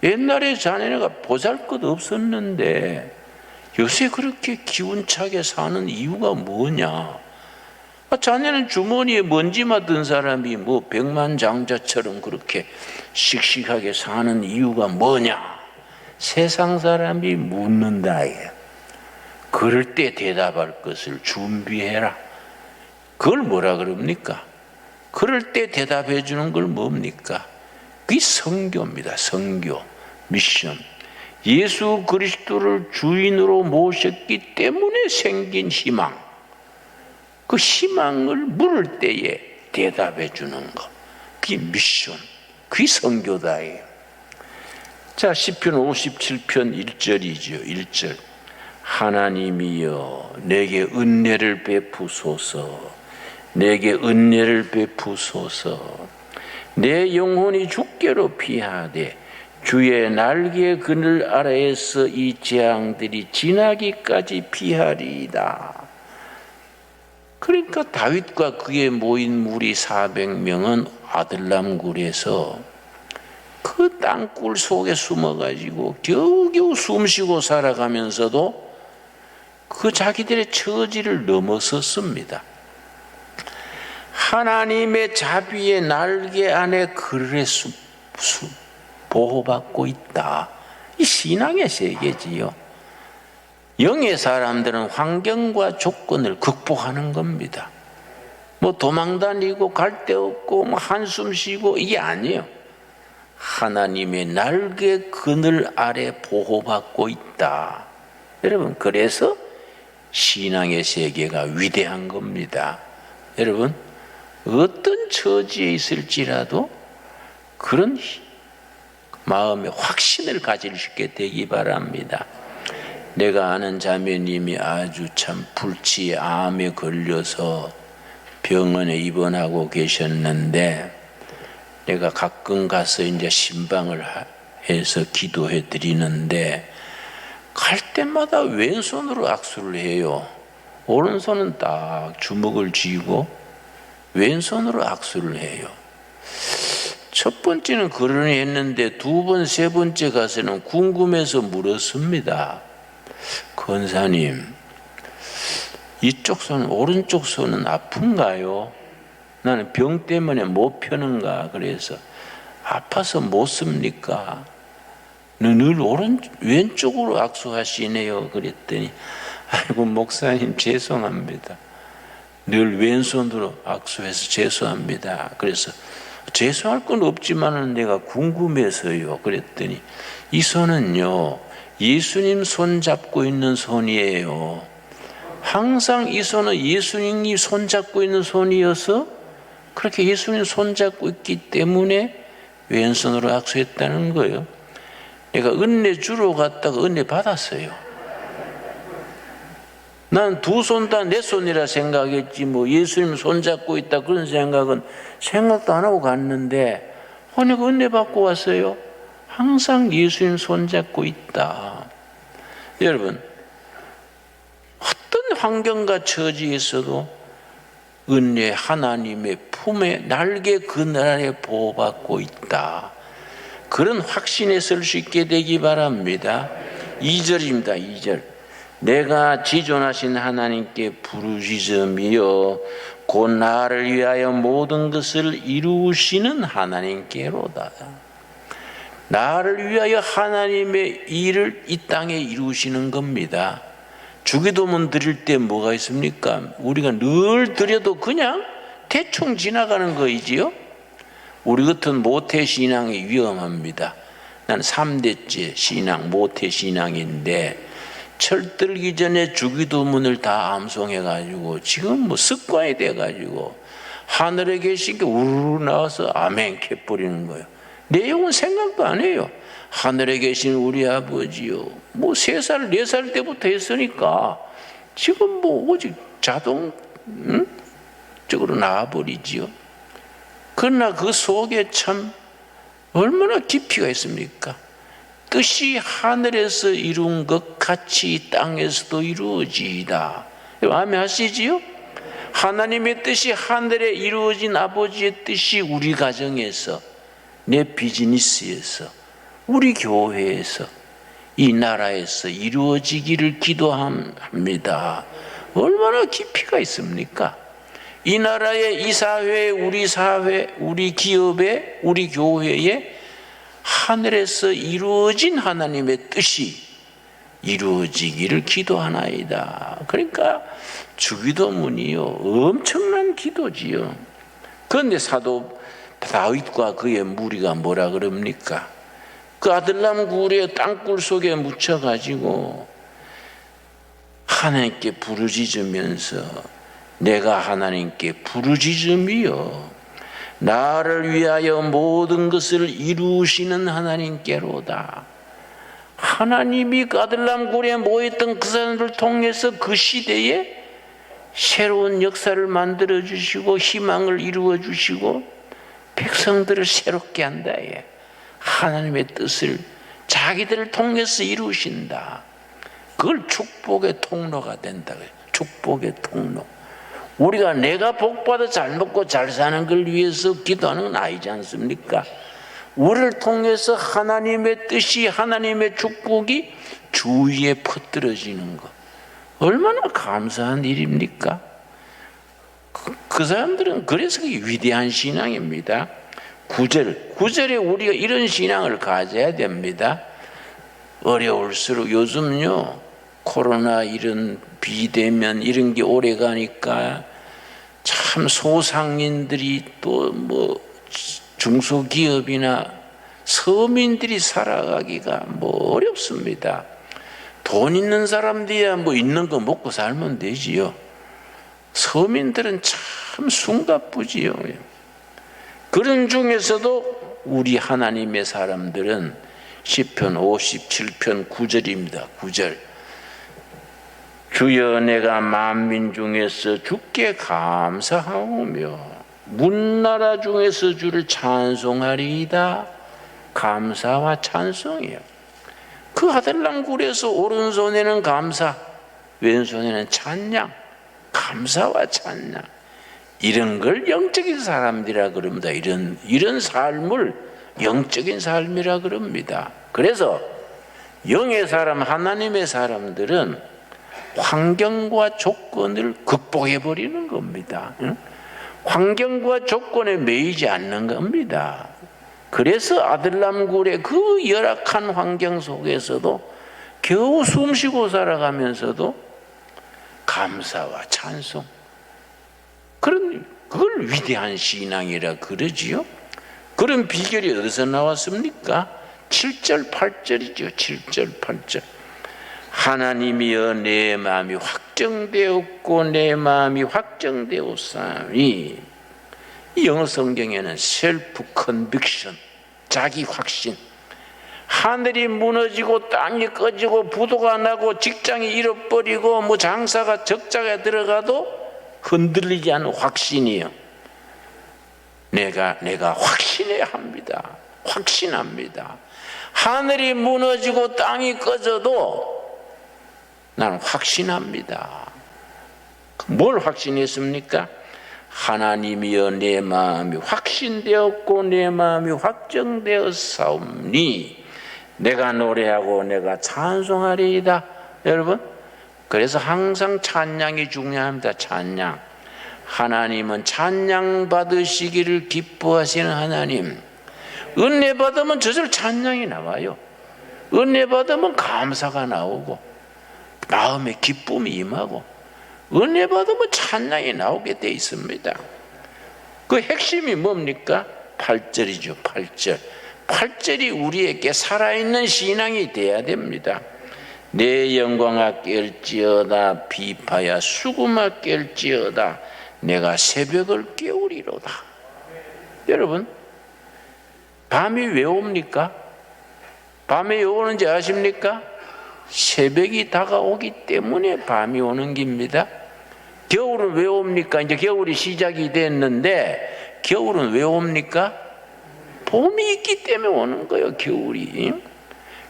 옛날에 자네가 보잘것 없었는데 요새 그렇게 기운차게 사는 이유가 뭐냐? 자네는 주머니에 먼지만 든 사람이 뭐 백만장자처럼 그렇게 씩씩하게 사는 이유가 뭐냐? 세상 사람이 묻는다. 그럴 때 대답할 것을 준비해라. 그걸 뭐라 그럽니까? 그럴 때 대답해 주는 걸 뭡니까? 그게 선교입니다. 선교, 미션. 예수 그리스도를 주인으로 모셨기 때문에 생긴 희망. 그 희망을 물을 때에 대답해 주는 것. 그게 미션. 그게 선교다예요. 자, 시편 57편 1절이죠. 1절. 하나님이여 내게 은혜를 베푸소서. 내게 은혜를 베푸소서. 내 영혼이 주께로 피하되 주의 날개 그늘 아래에서 이 재앙들이 지나기까지 피하리이다. 그러니까 다윗과 그에 모인 무리 400명은 아들람굴에서 그 땅굴 속에 숨어가지고 겨우겨우 숨쉬고 살아가면서도 그 자기들의 처지를 넘어섰습니다. 하나님의 자비의 날개 안에 그릇에 보호받고 있다. 이 신앙의 세계지요. 영의 사람들은 환경과 조건을 극복하는 겁니다. 뭐 도망다니고 갈 데 없고 뭐 한숨 쉬고 이게 아니에요. 하나님의 날개 그늘 아래 보호받고 있다. 여러분, 그래서 신앙의 세계가 위대한 겁니다. 여러분, 어떤 처지에 있을지라도 그런 마음의 확신을 가질 수 있게 되기 바랍니다. 내가 아는 자매님이 아주 참 불치의 암에 걸려서 병원에 입원하고 계셨는데 내가 가끔 가서 이제 신방을 해서 기도해 드리는데 갈 때마다 왼손으로 악수를 해요. 오른손은 딱 주먹을 쥐고 왼손으로 악수를 해요. 첫 번째는 그러니 했는데 두 번, 세 번째 가서는 궁금해서 물었습니다. 권사님, 이쪽 손, 오른쪽 손은 아픈가요? 나는 병 때문에 못 펴는가? 그래서 아파서 못 씁니까? 늘 왼쪽으로 악수하시네요. 그랬더니 아이고 목사님 죄송합니다. 늘 왼손으로 악수해서 죄송합니다. 그래서 죄송할 건 없지만은 내가 궁금해서요. 그랬더니 이 손은요 예수님 손 잡고 있는 손이에요. 항상 이 손은 예수님이 손 잡고 있는 손이어서 그렇게 예수님 손 잡고 있기 때문에 왼손으로 악수했다는 거예요. 내가 은혜 주러 갔다가 은혜 받았어요. 난 두 손 다 내 손이라 생각했지 뭐 예수님 손 잡고 있다 그런 생각은 생각도 안 하고 갔는데 내가 은혜 받고 왔어요. 항상 예수님 손 잡고 있다. 여러분 어떤 환경과 처지에서도 은혜 하나님의 품에 날개 그늘 보호받고 있다. 그런 확신에 설 수 있게 되기 바랍니다. 2절입니다. 2절. 내가 지존하신 하나님께 부르짖으며 곧 나를 위하여 모든 것을 이루시는 하나님께로다. 나를 위하여 하나님의 일을 이 땅에 이루시는 겁니다. 주기도문 드릴 때 뭐가 있습니까? 우리가 늘 드려도 그냥 대충 지나가는 거이지요. 우리 같은 모태신앙이 위험합니다. 난 3대째 신앙, 모태신앙인데 철들기 전에 주기도문을 다 암송해가지고 지금 뭐 습관이 돼가지고 하늘에 계신 게 우르르 나와서 아멘 캐버리는 거예요. 내용은 생각도 안 해요. 하늘에 계신 우리 아버지요. 뭐 3살, 4살 때부터 했으니까 지금 뭐 오직 자동적으로 나와버리지요. 그러나 그 속에 참 얼마나 깊이가 있습니까? 뜻이 하늘에서 이룬 것 같이 땅에서도 이루어지이다. 아멘하시지요? 하나님의 뜻이 하늘에 이루어진 아버지의 뜻이 우리 가정에서, 내 비즈니스에서, 우리 교회에서, 이 나라에서 이루어지기를 기도합니다. 얼마나 깊이가 있습니까? 이 나라에, 이 사회에, 우리 사회, 우리 기업에, 우리 교회에 하늘에서 이루어진 하나님의 뜻이 이루어지기를 기도하나이다. 그러니까 주기도문이요 엄청난 기도지요. 그런데 사도 다윗과 그의 무리가 뭐라 그럽니까? 그 아들람 굴에 땅굴 속에 묻혀가지고 하나님께 부르짖으면서 내가 하나님께 부르짖음이요 나를 위하여 모든 것을 이루시는 하나님께로다. 하나님이 그 아들람 굴에 모였던 그 사람들을 통해서 그 시대에 새로운 역사를 만들어 주시고 희망을 이루어 주시고 백성들을 새롭게 한다. 하나님의 뜻을 자기들을 통해서 이루신다. 그걸 축복의 통로가 된다. 축복의 통로. 우리가 내가 복받아 잘 먹고 잘 사는 걸 위해서 기도하는 건 아니지 않습니까? 우리를 통해서 하나님의 뜻이, 하나님의 축복이 주위에 퍼뜨려지는 것. 얼마나 감사한 일입니까? 그 사람들은 그래서 그게 위대한 신앙입니다. 9절에 우리가 이런 신앙을 가져야 됩니다. 어려울수록 요즘요 코로나 이런 비대면 이런 게 오래 가니까 참 소상인들이 또 뭐 중소기업이나 서민들이 살아가기가 뭐 어렵습니다. 돈 있는 사람들이야 뭐 있는 거 먹고 살면 되지요. 서민들은 참 숨가쁘지요. 그런 중에서도 우리 하나님의 사람들은 시편 57편 9절입니다. 9절. 주여 내가 만민 중에서 주께 감사하오며 문나라 중에서 주를 찬송하리이다. 감사와 찬송이요. 그 아들랑 굴에서 오른손에는 감사, 왼손에는 찬양, 감사와 찬양. 이런 걸 영적인 사람들이라 그럽니다. 이런 삶을 영적인 삶이라 그럽니다. 그래서 영의 사람, 하나님의 사람들은 환경과 조건을 극복해 버리는 겁니다. 환경과 조건에 매이지 않는 겁니다. 그래서 아들람굴의 그 열악한 환경 속에서도 겨우 숨쉬고 살아가면서도 감사와 찬송, 그걸 위대한 신앙이라 그러지요. 그런 비결이 어디서 나왔습니까? 7절 8절이죠. 7절 8절. 하나님이여 내 마음이 확정되었고 내 마음이 확정되었사니, 이 영어 성경에는 셀프 컨빅션, 자기 확신, 하늘이 무너지고 땅이 꺼지고 부도가 나고 직장이 잃어버리고 뭐 장사가 적자가 들어가도 흔들리지 않는 확신이요. 내가 확신해야 합니다. 확신합니다. 하늘이 무너지고 땅이 꺼져도 나는 확신합니다. 뭘 확신했습니까? 하나님이여 내 마음이 확신되었고 내 마음이 확정되었사오니 내가 노래하고 내가 찬송하리이다. 여러분, 그래서 항상 찬양이 중요합니다. 찬양. 하나님은 찬양 받으시기를 기뻐하시는 하나님. 은혜 받으면 저절 찬양이 나와요. 은혜 받으면 감사가 나오고 마음에 기쁨이 임하고 은혜 받으면 찬양이 나오게 돼 있습니다. 그 핵심이 뭡니까? 8절이죠. 8절. 8절이 우리에게 살아있는 신앙이 돼야 됩니다. 내 영광아 깰지어다 비파야 수금아 깰지어다 내가 새벽을 깨우리로다. 여러분, 밤이 왜 옵니까? 밤이 왜 오는지 아십니까? 새벽이 다가오기 때문에 밤이 오는 겁니다. 겨울은 왜 옵니까? 이제 겨울이 시작이 됐는데 겨울은 왜 옵니까? 봄이 있기 때문에 오는 거예요. 겨울이.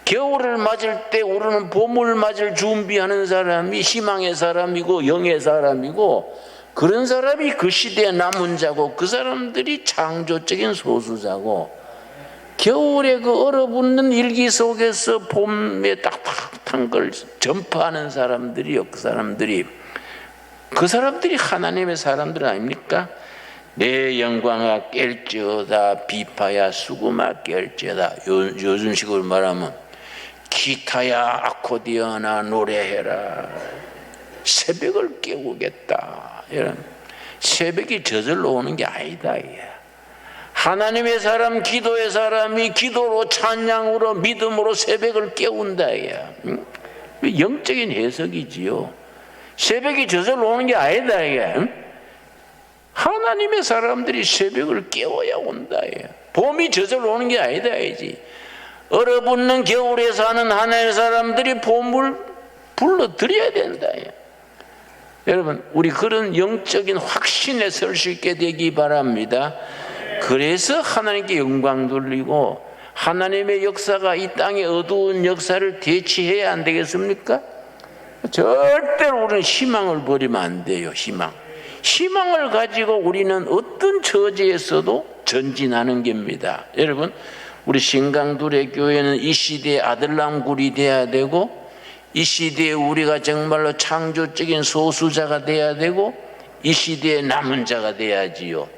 겨울을 맞을 때 우리는 봄을 맞을 준비하는 사람이 희망의 사람이고 영의 사람이고, 그런 사람이 그 시대에 남은 자고 그 사람들이 창조적인 소수자고, 겨울에 그 얼어붙는 일기 속에서 봄에 딱딱한 걸 전파하는 사람들이요. 그 사람들이 하나님의 사람들 아닙니까? 내 영광아 깰지어다 비파야 수금아 깰지어다. 요즘식으로 말하면 기타야 아코디언아 노래해라. 새벽을 깨우겠다. 이런 새벽이 저절로 오는 게 아니다. 하나님의 사람, 기도의 사람이 기도로 찬양으로 믿음으로 새벽을 깨운다. 영적인 해석이지요. 새벽이 저절로 오는 게 아니다. 하나님의 사람들이 새벽을 깨워야 온다. 봄이 저절로 오는 게 아니다. 얼어붙는 겨울에 사는 하나님의 사람들이 봄을 불러드려야 된다. 여러분, 우리 그런 영적인 확신에 설 수 있게 되기 바랍니다. 그래서 하나님께 영광 돌리고 하나님의 역사가 이 땅의 어두운 역사를 대치해야 안 되겠습니까? 절대로 우리는 희망을 버리면 안 돼요. 희망을 가지고 우리는 어떤 처지에서도 전진하는 겁니다. 여러분, 우리 신강둘의 교회는 이 시대의 아들랑굴이 돼야 되고, 이 시대에 우리가 정말로 창조적인 소수자가 돼야 되고, 이 시대의 남은 자가 돼야지요.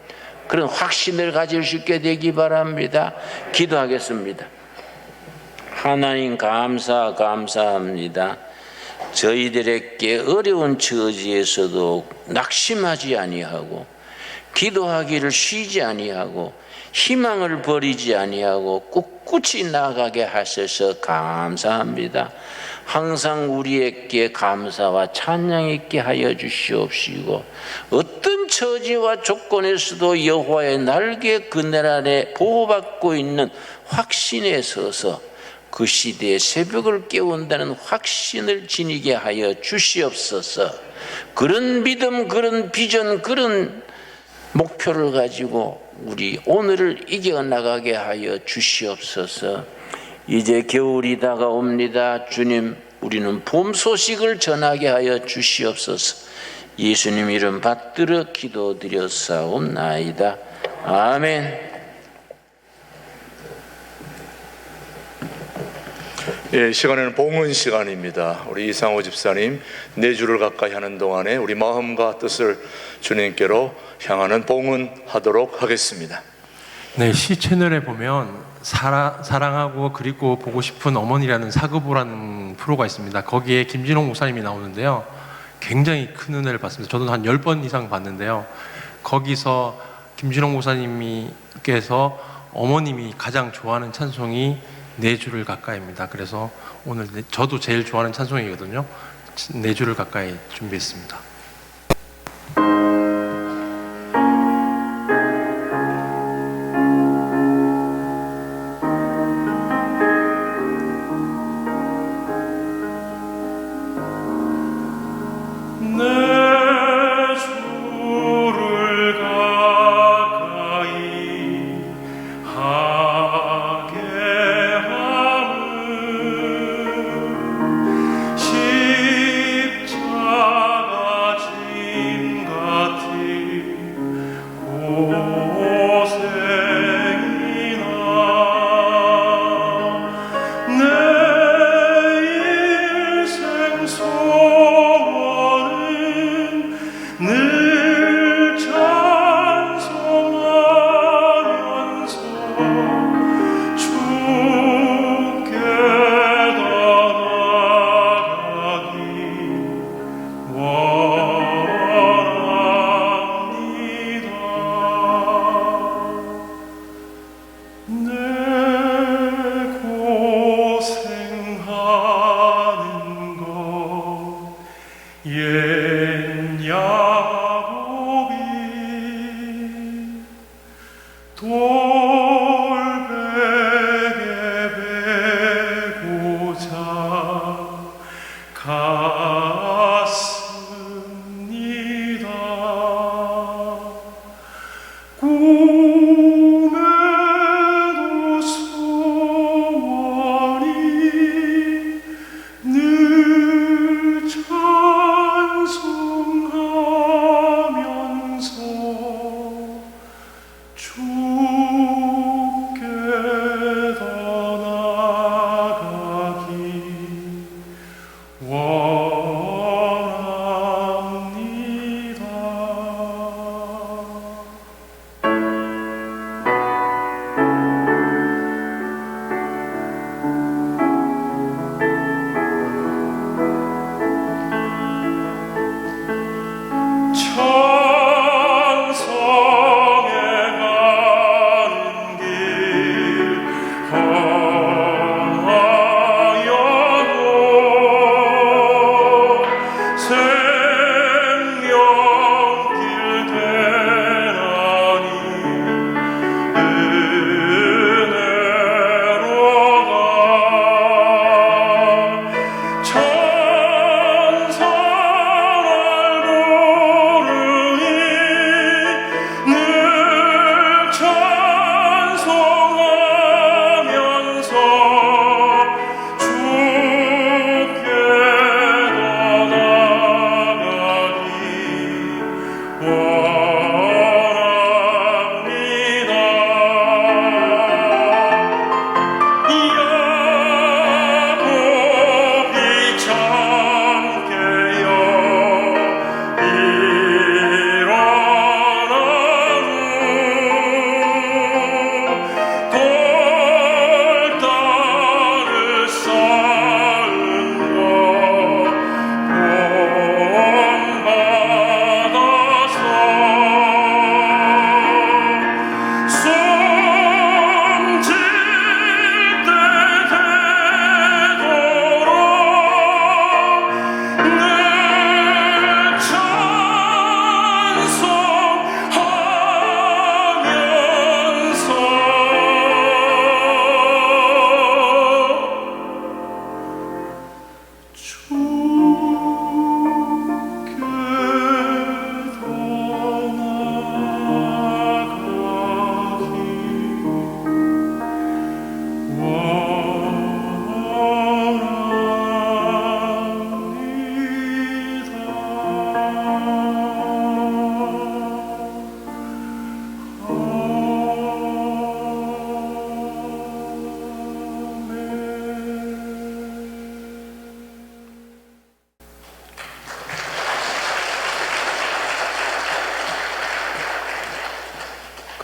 그런 확신을 가질 수 있게 되기 바랍니다. 기도하겠습니다. 하나님 감사합니다. 저희들에게 어려운 처지에서도 낙심하지 아니하고 기도하기를 쉬지 아니하고 희망을 버리지 아니하고 꿋꿋이 나아가게 하셔서 감사합니다. 항상 우리에게 감사와 찬양 있게 하여 주시옵시고, 어떤 처지와 조건에서도 여호와의 날개 그늘 아래 보호받고 있는 확신에 서서 그 시대의 새벽을 깨운다는 확신을 지니게 하여 주시옵소서. 그런 믿음, 그런 비전, 그런 목표를 가지고 우리 오늘을 이겨나가게 하여 주시옵소서. 이제 겨울이 다가옵니다. 주님, 우리는 봄 소식을 전하게 하여 주시옵소서. 예수님 이름 받들어 기도드렸사옵나이다. 아멘. 예, 시간에는 봉헌 시간입니다. 우리 이상호 집사님 4주를 가까이 하는 동안에 우리 마음과 뜻을 주님께로 향하는 봉헌하도록 하겠습니다. 네, 시 채널에 보면 사랑하고 그리고 보고 싶은 어머니라는 사극보라는 프로가 있습니다. 거기에 김진홍 목사님이 나오는데요, 굉장히 큰 은혜를 받습니다. 저도 한 10번 이상 봤는데요, 거기서 김진홍 목사님께서 어머님이 가장 좋아하는 찬송이 4주를 가까이입니다. 그래서 오늘 저도 제일 좋아하는 찬송이거든요. 4주를 가까이 준비했습니다. 와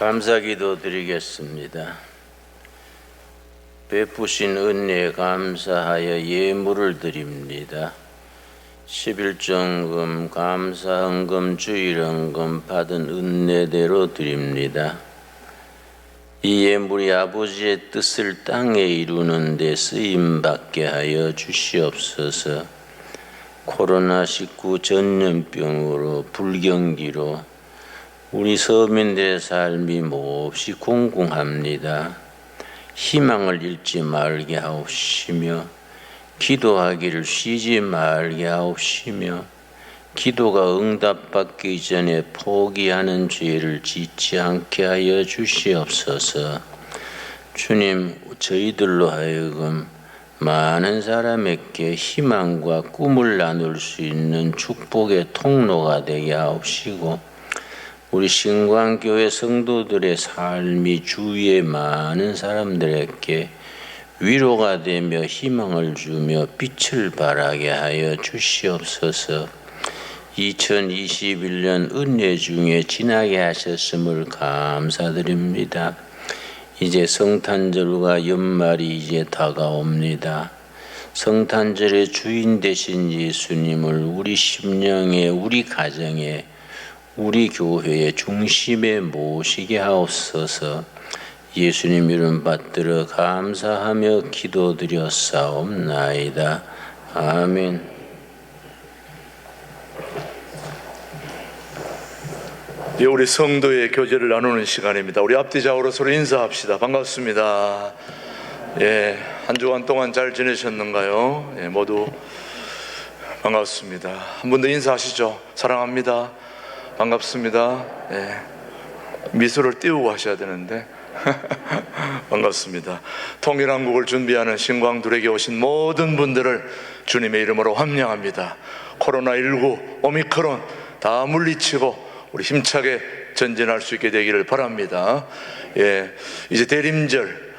감사기도 드리겠습니다. 베푸신 은혜에 감사하여 예물을 드립니다. 11정금, 감사헌금, 주일헌금 받은 은혜대로 드립니다. 이 예물이 아버지의 뜻을 땅에 이루는 데 쓰임받게 하여 주시옵소서. 코로나19 전염병으로 불경기로 우리 서민들의 삶이 몹시 공공합니다. 희망을 잃지 말게 하옵시며 기도하기를 쉬지 말게 하옵시며 기도가 응답받기 전에 포기하는 죄를 짓지 않게 하여 주시옵소서. 주님, 저희들로 하여금 많은 사람에게 희망과 꿈을 나눌 수 있는 축복의 통로가 되게 하옵시고 우리 신광교회 성도들의 삶이 주위의 많은 사람들에게 위로가 되며 희망을 주며 빛을 발하게 하여 주시옵소서. 2021년 은혜 중에 지나게 하셨음을 감사드립니다. 이제 성탄절과 연말이 이제 다가옵니다. 성탄절의 주인 되신 예수님을 우리 심령에, 우리 가정에, 우리 교회의 중심에 모시게 하옵소서. 예수님 이름 받들어 감사하며 기도드렸사옵나이다. 아멘. 예, 우리 성도의 교제를 나누는 시간입니다. 우리 앞뒤좌우로 서로 인사합시다. 반갑습니다. 예, 한 주간 동안 잘 지내셨는가요? 예, 모두 반갑습니다. 한 번 더 인사하시죠. 사랑합니다. 반갑습니다. 예, 미소를 띄우고 하셔야 되는데 반갑습니다. 통일한국을 준비하는 신광둘에게 오신 모든 분들을 주님의 이름으로 환영합니다. 코로나19, 오미크론 다 물리치고 우리 힘차게 전진할 수 있게 되기를 바랍니다. 예, 이제 대림절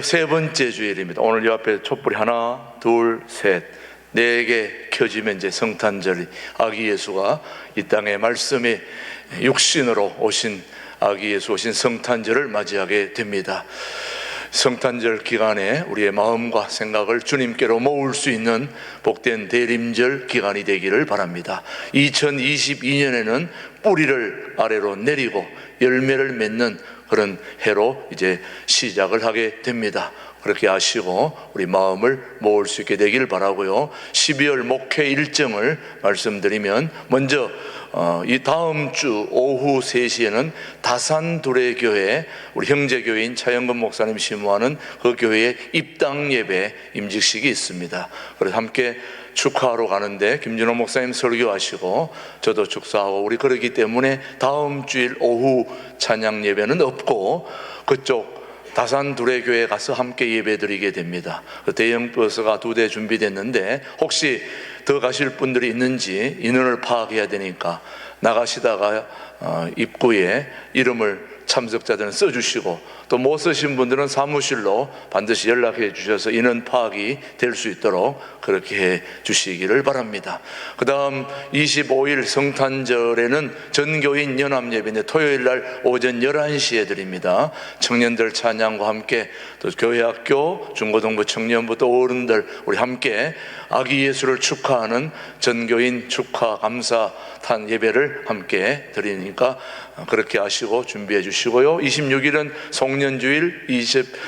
세 번째 주일입니다. 오늘 이 앞에 촛불이 하나, 둘, 셋, 4개 켜지면 이제 성탄절이 아기 예수가 이 땅에 말씀이 육신으로 오신 아기 예수 오신 성탄절을 맞이하게 됩니다. 성탄절 기간에 우리의 마음과 생각을 주님께로 모을 수 있는 복된 대림절 기간이 되기를 바랍니다. 2022년에는 뿌리를 아래로 내리고 열매를 맺는 그런 해로 이제 시작을 하게 됩니다. 그렇게 아시고 우리 마음을 모을 수 있게 되기를 바라고요. 12월 목회 일정을 말씀드리면 먼저 이 다음 주 오후 3시에는 다산 두레교회 우리 형제교회인 차영근 목사님 심무하는 그 교회의 입당 예배 임직식이 있습니다. 그래서 함께 축하하러 가는데 김준호 목사님 설교하시고 저도 축사하고 우리 그러기 때문에 다음 주일 오후 찬양 예배는 없고 그쪽 다산 두레교회 가서 함께 예배드리게 됩니다. 대형 버스가 2대 준비됐는데 혹시 더 가실 분들이 있는지 인원을 파악해야 되니까 나가시다가 입구에 이름을 참석자들은 써주시고 또 못 쓰신 분들은 사무실로 반드시 연락해 주셔서 인원 파악이 될 수 있도록 그렇게 해 주시기를 바랍니다. 그 다음 25일 성탄절에는 전교인 연합예배인데 토요일날 오전 11시에 드립니다. 청년들 찬양과 함께 또 교회학교 중고등부 청년부터 어른들 우리 함께 아기 예수를 축하하는 전교인 축하 감사탄 예배를 함께 드리니까 그렇게 하시고 준비해 주시고요. 26일은 송년주일,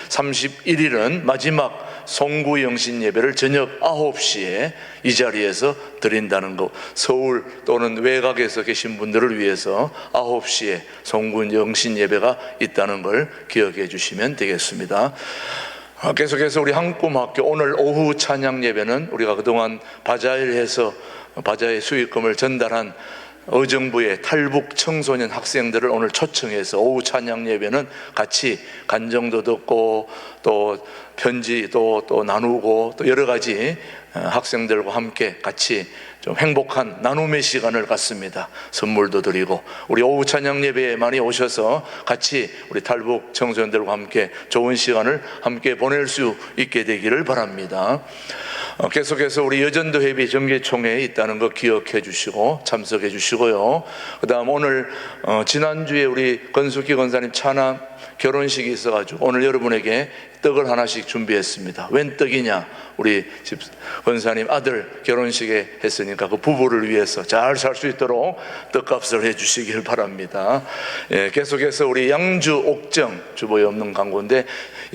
31일은 마지막 송구영신 예배를 저녁 9시에 이 자리에서 드린다는 것, 서울 또는 외곽에서 계신 분들을 위해서 9시에 송구영신 예배가 있다는 걸 기억해 주시면 되겠습니다. 계속해서 우리 한꿈학교 오늘 오후 찬양 예배는 우리가 그동안 바자회를 해서 바자회 수익금을 전달한 의정부의 탈북 청소년 학생들을 오늘 초청해서 오후 찬양 예배는 같이 간정도 듣고 또 편지도 또 나누고 또 여러 가지 학생들과 함께 같이 좀 행복한 나눔의 시간을 갖습니다. 선물도 드리고 우리 오후 찬양 예배에 많이 오셔서 같이 우리 탈북 청소년들과 함께 좋은 시간을 함께 보낼 수 있게 되기를 바랍니다. 계속해서 우리 여전도 회비 정기총회에 있다는 거 기억해 주시고 참석해 주시고요. 그 다음 오늘 지난주에 우리 건숙기 권사님 차남 결혼식이 있어가지고 오늘 여러분에게 떡을 하나씩 준비했습니다. 웬 떡이냐? 우리 집 권사님 아들 결혼식에 했으니까 그 부부를 위해서 잘 살 수 있도록 떡값을 해주시길 바랍니다. 예, 계속해서 우리 양주 옥정, 주보에 없는 광고인데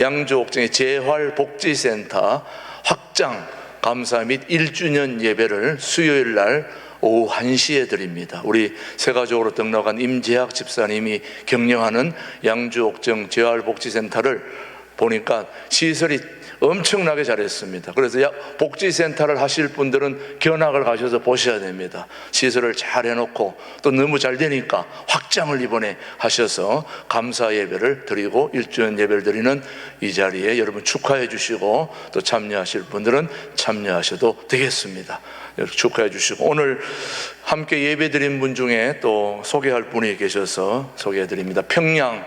양주 옥정의 재활복지센터 확장 감사 및 1주년 예배를 수요일 날 오후 1시에 드립니다. 우리 세가족으로 등록한 임재학 집사님이 경영하는 양주옥정 재활복지센터를 보니까 시설이 엄청나게 잘했습니다. 그래서 복지센터를 하실 분들은 견학을 가셔서 보셔야 됩니다. 시설을 잘 해놓고 또 너무 잘 되니까 확장을 이번에 하셔서 감사 예배를 드리고 1주년 예배를 드리는 이 자리에 여러분 축하해 주시고 또 참여하실 분들은 참여하셔도 되겠습니다. 축하해 주시고 오늘 함께 예배 드린 분 중에 또 소개할 분이 계셔서 소개해 드립니다. 평양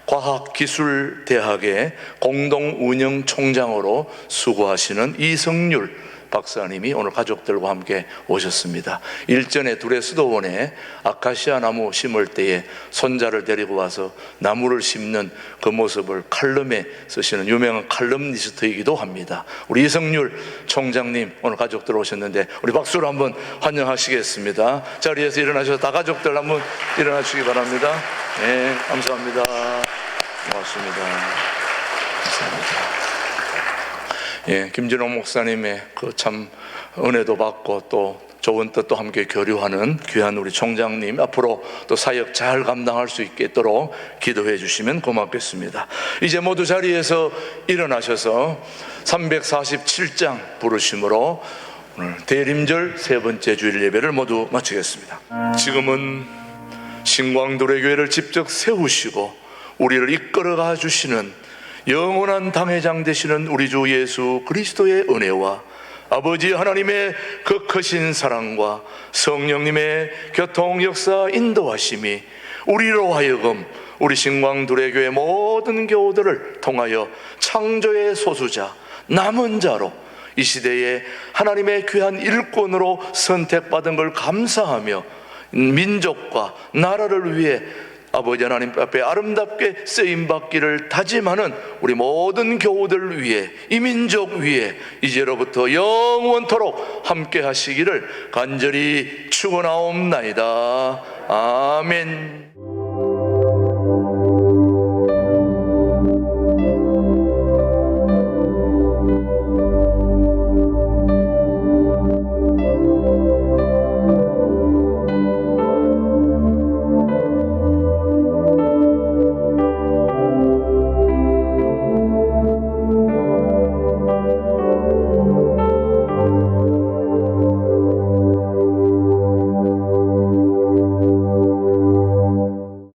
과학기술대학의 공동운영총장으로 수고하시는 이성률 박사님이 오늘 가족들과 함께 오셨습니다. 일전에 둘의 수도원에 아카시아 나무 심을 때에 손자를 데리고 와서 나무를 심는 그 모습을 칼럼에 쓰시는 유명한 칼럼니스트이기도 합니다. 우리 이성률 총장님 오늘 가족들 오셨는데 우리 박수로 한번 환영하시겠습니다. 자리에서 일어나셔서 다 가족들 한번 일어나 주시기 바랍니다. 네, 감사합니다. 고맙습니다. 감사합니다. 예, 김진홍 목사님의 그 참 은혜도 받고 또 좋은 뜻도 함께 교류하는 귀한 우리 총장님 앞으로 또 사역 잘 감당할 수 있도록 기도해 주시면 고맙겠습니다. 이제 모두 자리에서 일어나셔서 347장 부르심으로 오늘 대림절 세 번째 주일 예배를 모두 마치겠습니다. 지금은 신광도래교회를 직접 세우시고 우리를 이끌어가 주시는 영원한 당회장 되시는 우리 주 예수 그리스도의 은혜와 아버지 하나님의 그 크신 사랑과 성령님의 교통 역사 인도하심이 우리로 하여금 우리 신광두레교회 모든 교우들을 통하여 창조의 소수자 남은 자로 이 시대에 하나님의 귀한 일꾼으로 선택받은 걸 감사하며 민족과 나라를 위해 아버지 하나님 앞에 아름답게 쓰임받기를 다짐하는 우리 모든 교우들 위해 이 민족 위해 이제로부터 영원토록 함께 하시기를 간절히 축원하옵나이다. 아멘.